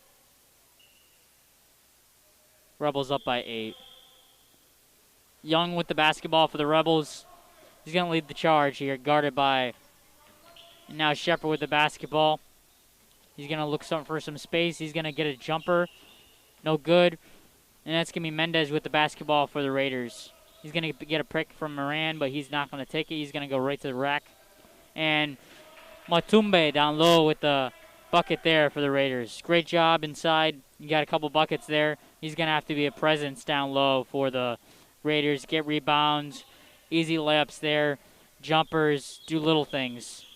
Rebels up by 8. Young with the basketball for the Rebels. He's going to lead the charge here, guarded by now Shepard with the basketball. He's going to look for some space. He's going to get a jumper. No good. And that's going to be Mendez with the basketball for the Raiders. He's going to get a prick from Moran, but he's not going to take it. He's going to go right to the rack. And Matumbe down low with the bucket there for the Raiders. Great job inside. You got a couple buckets there. He's going to have to be a presence down low for the Raiders. Get rebounds. Easy layups there. Jumpers. Do little things.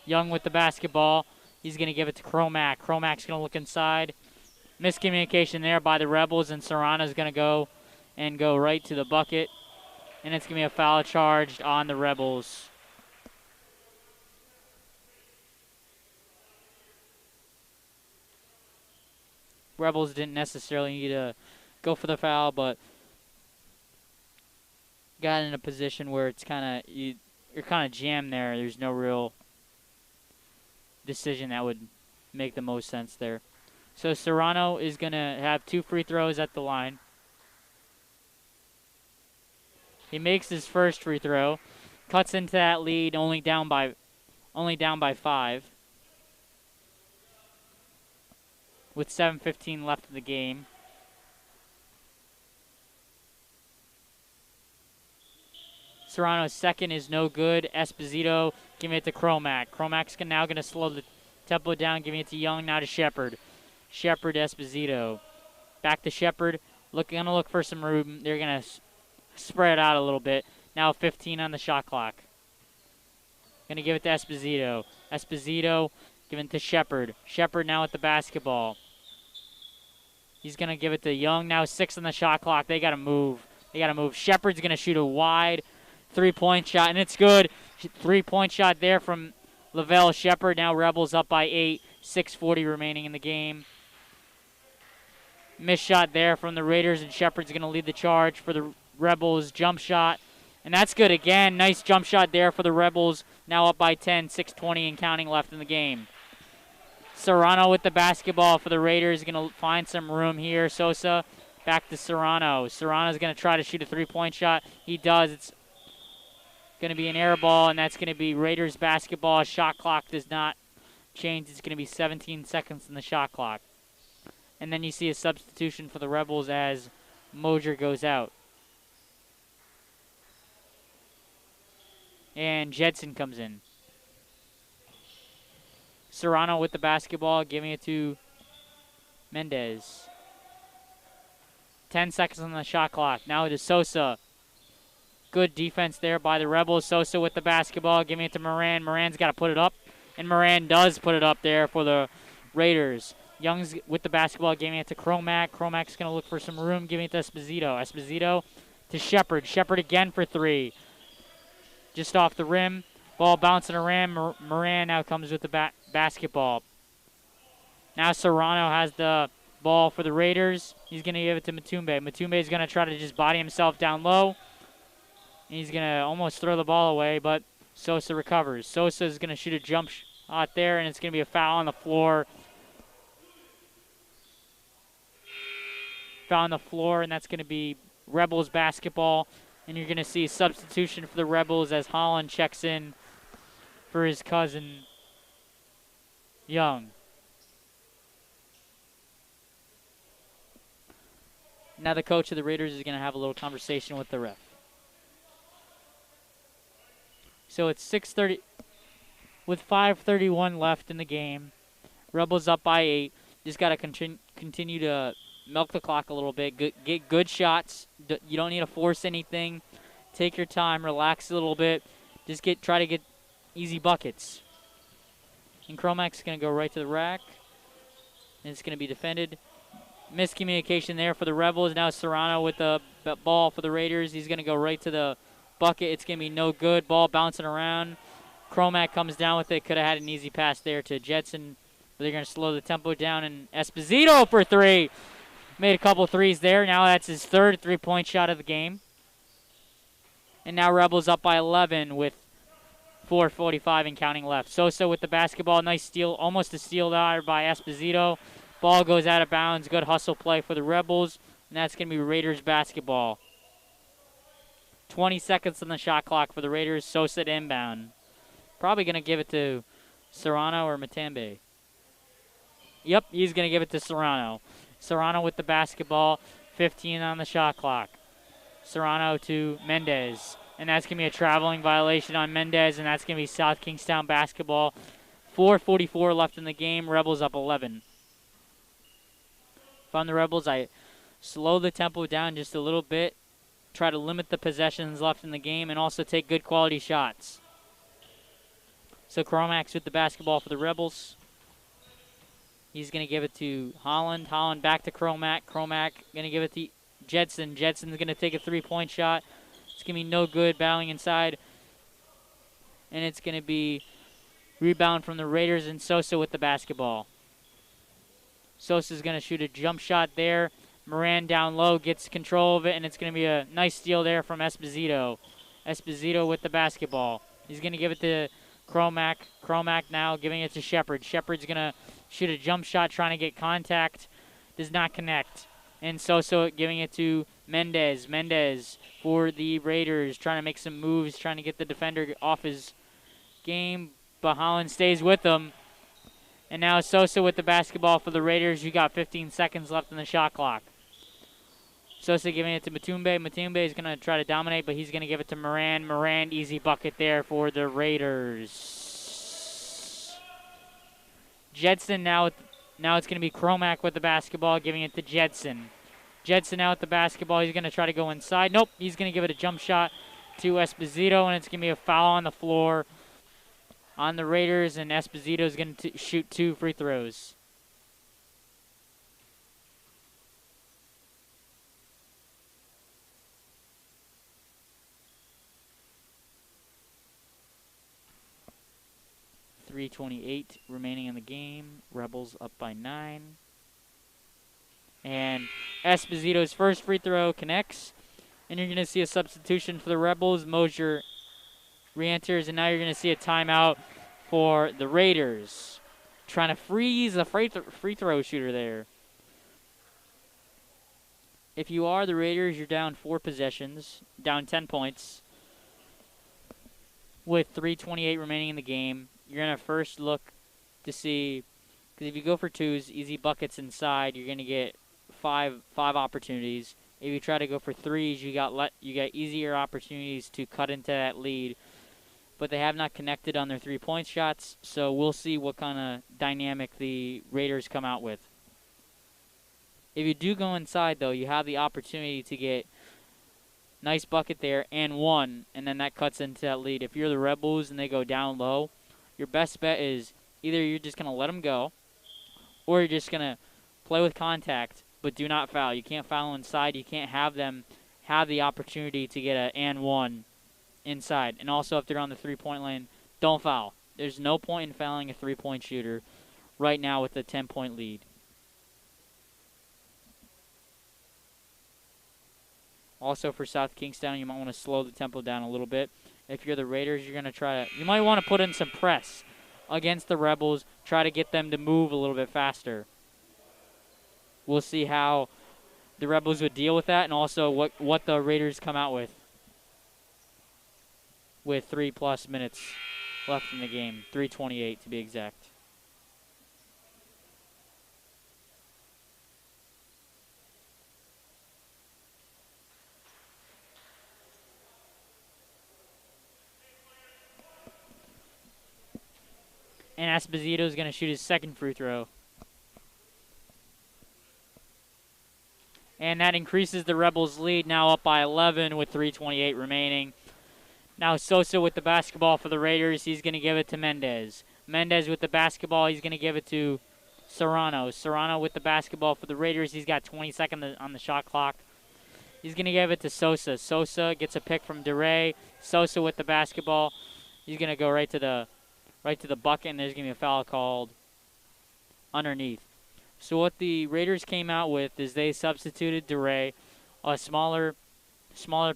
Young with the basketball. He's going to give it to Cromack. Cromack's going to look inside. Miscommunication there by the Rebels, and Serrano's going to go right to the bucket. And it's going to be a foul charged on the Rebels. Rebels didn't necessarily need to go for the foul, but got in a position where it's kind of you're kind of jammed there. There's no real decision that would make the most sense there. So Serrano is going to have 2 free throws at the line. He makes his first free throw, cuts into that lead, only down by 5. With 7:15 left in the game. Serrano's second is no good. Esposito giving it to Cromack. Cromack's now going to slow the tempo down, giving it to Young, now to Shepard. Shepard, Esposito. Back to Shepard. Going to look for some room. They're going to spread out a little bit. Now 15 on the shot clock. Going to give it to Esposito. Esposito giving it to Shepard. Shepard now with the basketball. He's going to give it to Young. Now 6 on the shot clock. They got to move. Shepard's going to shoot a wide 3-point shot, and it's good. 3-point shot there from Lavelle Shepard. Now Rebels up by 8. 6:40 remaining in the game. Missed shot there from the Raiders, and Shepard's going to lead the charge for the Rebels. Jump shot, and that's good again. Nice jump shot there for the Rebels. Now up by 10. 6:20 and counting left in the game. Serrano with the basketball for the Raiders. Going to find some room here. Sosa back to Serrano. Serrano's going to try to shoot a 3-point shot. He does. It's going to be an air ball, and that's going to be Raiders basketball. Shot clock does not change. It's going to be 17 seconds in the shot clock. And then you see a substitution for the Rebels as Mosier goes out. And Jedson comes in. Serrano with the basketball, giving it to Mendez. 10 seconds on the shot clock. Now it is Sosa. Good defense there by the Rebels. Sosa with the basketball, giving it to Moran. Moran's got to put it up, and Moran does put it up there for the Raiders. Young's with the basketball, giving it to Cromack. Cromack's going to look for some room, giving it to Esposito. Esposito to Shepard. Shepard again for three. Just off the rim. Ball bouncing around. Moran now comes with the basketball. Now Serrano has the ball for the Raiders. He's going to give it to Matumbe. Matumbe is going to try to just body himself down low. He's going to almost throw the ball away, but Sosa recovers. Sosa is going to shoot a jump shot there, and it's going to be a foul on the floor. Foul on the floor, and that's going to be Rebels basketball. And you're going to see a substitution for the Rebels as Holland checks in for his cousin, Young. Now the coach of the Raiders is going to have a little conversation with the ref. So it's 6:30 with 5:31 left in the game. Rebels up by 8. Just got to continue to milk the clock a little bit. Get good shots. You don't need to force anything. Take your time. Relax a little bit. Just try to get easy buckets. And Cromack's going to go right to the rack. And it's going to be defended. Miscommunication there for the Rebels. Now Serrano with the ball for the Raiders. He's going to go right to the bucket. It's going to be no good. Ball bouncing around. Cromack comes down with it. Could have had an easy pass there to Jedson. But they're going to slow the tempo down. And Esposito for three. Made a couple threes there. Now that's his third three-point shot of the game. And now Rebels up by 11 with 4:45 and counting left. Sosa with the basketball. Nice steal. Almost a steal there by Esposito. Ball goes out of bounds. Good hustle play for the Rebels. And that's going to be Raiders basketball. 20 seconds on the shot clock for the Raiders. Sosa to inbound. Probably going to give it to Serrano or Matambe. Yep, he's going to give it to Serrano. Serrano with the basketball. 15 on the shot clock. Serrano to Mendez. And that's going to be a traveling violation on Mendez. And that's going to be South Kingstown basketball. 4:44 left in the game. Rebels up 11. If I'm the Rebels, I slow the tempo down just a little bit. Try to limit the possessions left in the game. And also take good quality shots. So Cromack's with the basketball for the Rebels. He's going to give it to Holland. Holland back to Cromack. Cromack going to give it to Jedson. Jedson's going to take a three-point shot. It's going to be no good, battling inside. And it's going to be rebound from the Raiders and Sosa with the basketball. Sosa's going to shoot a jump shot there. Moran down low gets control of it, and it's going to be a nice steal there from Esposito. Esposito with the basketball. He's going to give it to Cromack. Cromack now giving it to Shepard. Shepard's going to shoot a jump shot trying to get contact. Does not connect. And Sosa giving it to Mendez. Mendez for the Raiders, trying to make some moves, trying to get the defender off his game. But Holland stays with him. And now Sosa with the basketball for the Raiders. You got 15 seconds left in the shot clock. Sosa giving it to Matumbe. Matumbe is going to try to dominate, but he's going to give it to Moran. Moran, easy bucket there for the Raiders. Jedson now it's going to be Cromack with the basketball, giving it to Jedson. Jedson now with the basketball. He's going to try to go inside. Nope, he's going to give it a jump shot to Esposito, and it's going to be a foul on the floor on the Raiders, and Esposito is going to shoot 2 free throws. .328 remaining in the game. Rebels up by 9. And Esposito's first free throw connects. And you're going to see a substitution for the Rebels. Mosier re-enters, and now you're going to see a timeout for the Raiders. Trying to freeze a free throw shooter there. If you are the Raiders, you're down 4 possessions, down 10 points, with 3:28 remaining in the game. You're going to first look to see, because if you go for twos, easy buckets inside, you're going to get five opportunities. If you try to go for threes, you got easier opportunities to cut into that lead. But they have not connected on their three-point shots, so we'll see what kind of dynamic the Raiders come out with. If you do go inside, though, you have the opportunity to get nice bucket there and one, and then that cuts into that lead. If you're the Rebels and they go down low, your best bet is either you're just going to let them go, or you're just going to play with contact, but do not foul. You can't foul inside. You can't have them have the opportunity to get an and one inside. And also, if they're on the three-point lane, don't foul. There's no point in fouling a three-point shooter right now with a 10-point lead. Also, for South Kingstown, you might want to slow the tempo down a little bit. If you're the Raiders, you're going to you might want to put in some press against the Rebels, try to get them to move a little bit faster. We'll see how the Rebels would deal with that, and also what the Raiders come out with 3+ minutes left in the game, 3:28 to be exact. And Esposito is going to shoot his second free throw. And that increases the Rebels' lead, now up by 11 with 3:28 remaining. Now Sosa with the basketball for the Raiders. He's going to give it to Mendez. Mendez with the basketball. He's going to give it to Serrano. Serrano with the basketball for the Raiders. He's got 20 seconds on the shot clock. He's going to give it to Sosa. Sosa gets a pick from DeRay. Sosa with the basketball. He's going to go right to the bucket, and there's going to be a foul called underneath. So what the Raiders came out with is they substituted DeRay, a smaller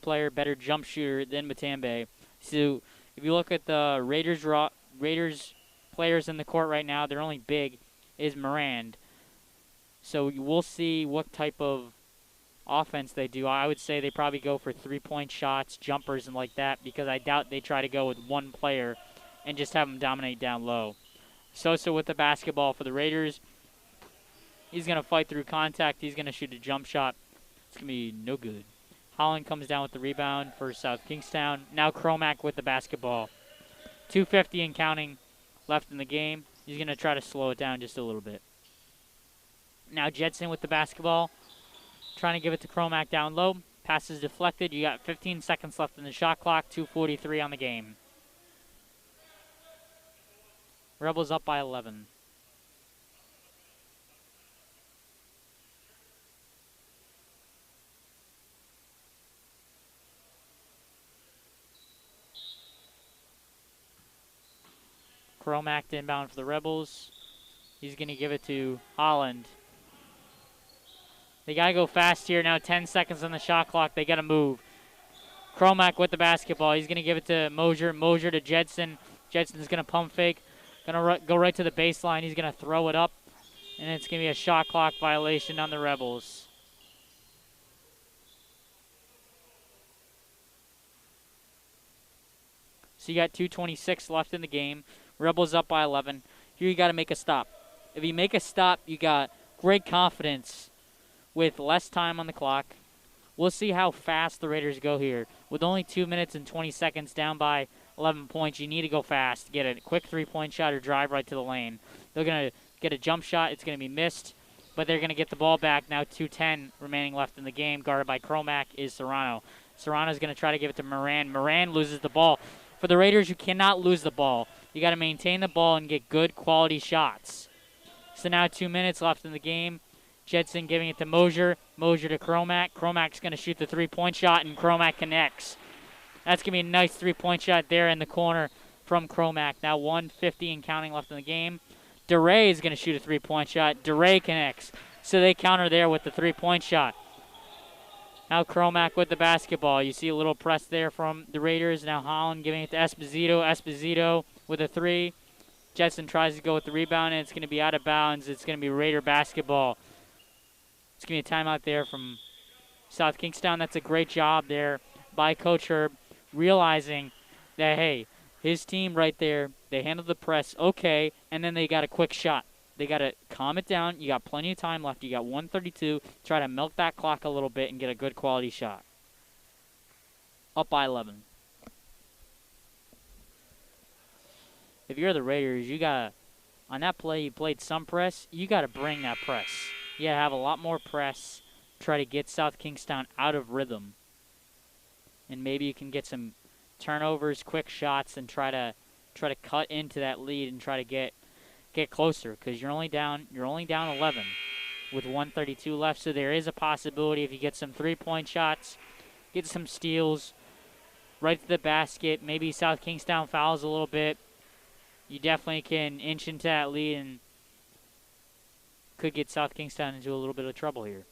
player, better jump shooter than Matambe. So if you look at the Raiders players in the court right now, their only big is Morand. So we'll see what type of offense they do. I would say they probably go for three-point shots, jumpers, and like that, because I doubt they try to go with one player and just have them dominate down low. Sosa with the basketball for the Raiders. He's going to fight through contact. He's going to shoot a jump shot. It's going to be no good. Holland comes down with the rebound for South Kingstown. Now Cromack with the basketball. 2:50 and counting left in the game. He's going to try to slow it down just a little bit. Now Jetson with the basketball. Trying to give it to Cromack down low. Pass is deflected. You got 15 seconds left in the shot clock. 2:43 on the game. Rebels up by 11. Cromack inbound for the Rebels. He's going to give it to Holland. They got to go fast here. Now 10 seconds on the shot clock. They got to move. Cromack with the basketball. He's going to give it to Mosier. Mosier to Jedson. Jedson's going to pump fake. Going to go right to the baseline. He's going to throw it up. And it's going to be a shot clock violation on the Rebels. So you got 2:26 left in the game. Rebels up by 11. Here you got to make a stop. If you make a stop, you got great confidence with less time on the clock. We'll see how fast the Raiders go here. With only 2 minutes and 20 seconds down by 11 points, you need to go fast. Get a quick three-point shot or drive right to the lane. They're going to get a jump shot. It's going to be missed, but they're going to get the ball back. Now 2:10 remaining left in the game. Guarded by Cromack is Serrano. Serrano's going to try to give it to Moran. Moran loses the ball. For the Raiders, you cannot lose the ball. You got to maintain the ball and get good quality shots. So now 2 minutes left in the game. Jedson giving it to Mosier. Mosier to Cromack. Cromack's going to shoot the three-point shot, and Cromack connects. That's going to be a nice three-point shot there in the corner from Cromack. Now 1:50 and counting left in the game. DeRay is going to shoot a three-point shot. DeRay connects. So they counter there with the three-point shot. Now Cromack with the basketball. You see a little press there from the Raiders. Now Holland giving it to Esposito. Esposito with a three. Jetson tries to go with the rebound, and it's going to be out of bounds. It's going to be Raider basketball. It's going to be a timeout there from South Kingstown. That's a great job there by Coach Herb, realizing that, hey, His team right there, they handled the press okay, and then they got a quick shot. They got to calm it down. You got plenty of time left. You got 1:32. Try to milk that clock a little bit and get a good quality shot. Up by 11. If you're the Raiders, you got to, on that play, you played some press. You got to bring that press. You got to have a lot more press. Try to get South Kingstown out of rhythm. And maybe you can get some turnovers, quick shots, and try to cut into that lead and try to get closer, because you're only down 11 with 1:32 left. So there is a possibility if you get some 3-point shots, get some steals right to the basket. Maybe South Kingstown fouls a little bit. You definitely can inch into that lead and could get South Kingstown into a little bit of trouble here.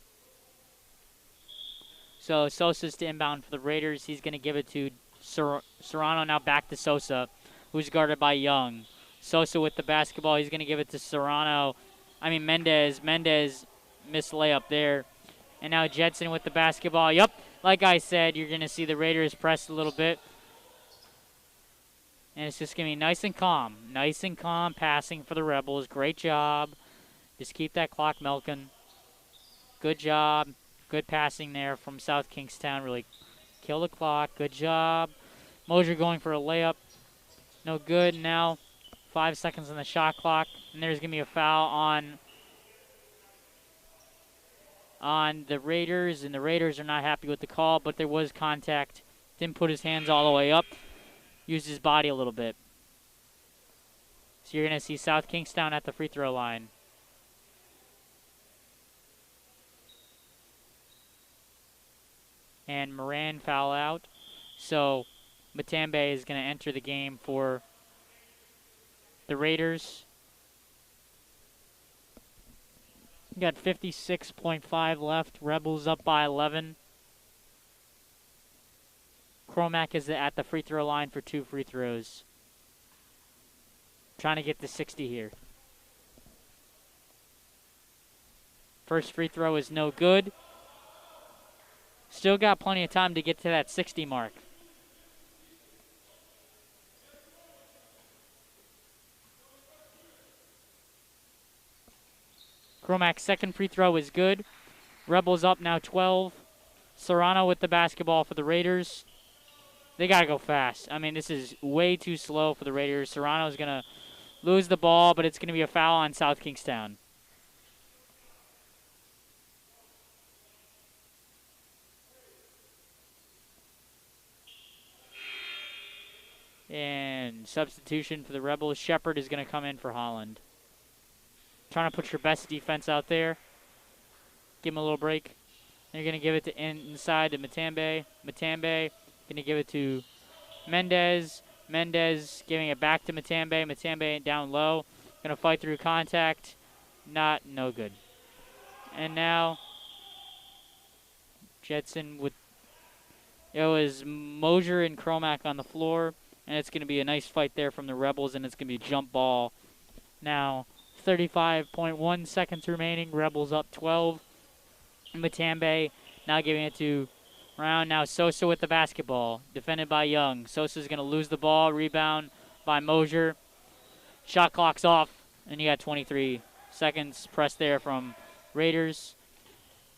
So Sosa's to inbound for the Raiders. He's going to give it to Serrano. Now back to Sosa, who's guarded by Young. Sosa with the basketball. He's going to give it to Mendez. Mendez missed layup there. And now Jedson with the basketball. Yup, like I said, you're going to see the Raiders press a little bit. And it's just going to be nice and calm. Nice and calm passing for the Rebels. Great job. Just keep that clock milking. Good job. Good passing there from South Kingstown. Really kill the clock. Good job. Mosier going for a layup. No good. Now 5 seconds on the shot clock. And there's going to be a foul on the Raiders. And the Raiders are not happy with the call, but there was contact. Didn't put his hands all the way up. Used his body a little bit. So you're going to see South Kingstown at the free throw line. And Moran foul out. So Matambe is going to enter the game for the Raiders. We got 56.5 left. Rebels up by 11. Cromack is at the free throw line for 2 free throws. Trying to get to 60 here. First free throw is no good. Still got plenty of time to get to that 60 mark. Cromack's second free throw is good. Rebels up now 12. Serrano with the basketball for the Raiders. They got to go fast. I mean, this is way too slow for the Raiders. Serrano's going to lose the ball, but it's going to be a foul on South Kingstown. And substitution for the Rebels. Shepard is going to come in for Holland. Trying to put your best defense out there. Give him a little break. They're going to give it to inside to Matambe. Matambe going to give it to Mendez. Mendez giving it back to Matambe. Matambe down low. Going to fight through contact. No good. And now Jedson with, it was Mosier and Cromack on the floor. And it's going to be a nice fight there from the Rebels, and it's going to be a jump ball. Now 35.1 seconds remaining. Rebels up 12. Matambe now giving it to Brown. Now Sosa with the basketball. Defended by Young. Sosa's going to lose the ball. Rebound by Mosier. Shot clock's off. And you got 23 seconds. Press there from Raiders.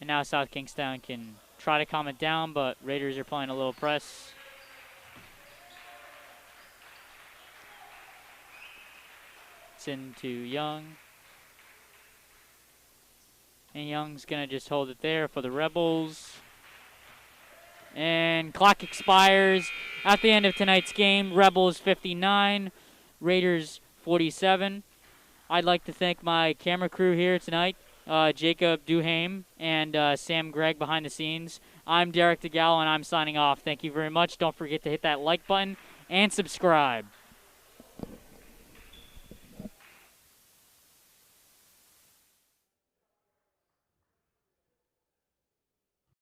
And now South Kingstown can try to calm it down, but Raiders are playing a little press. It's into Young. And Young's going to just hold it there for the Rebels. And clock expires at the end of tonight's game. Rebels 59, Raiders 47. I'd like to thank my camera crew here tonight, Jacob Duhame and Sam Gregg behind the scenes. I'm Derek DeGallo, and I'm signing off. Thank you very much. Don't forget to hit that like button and subscribe.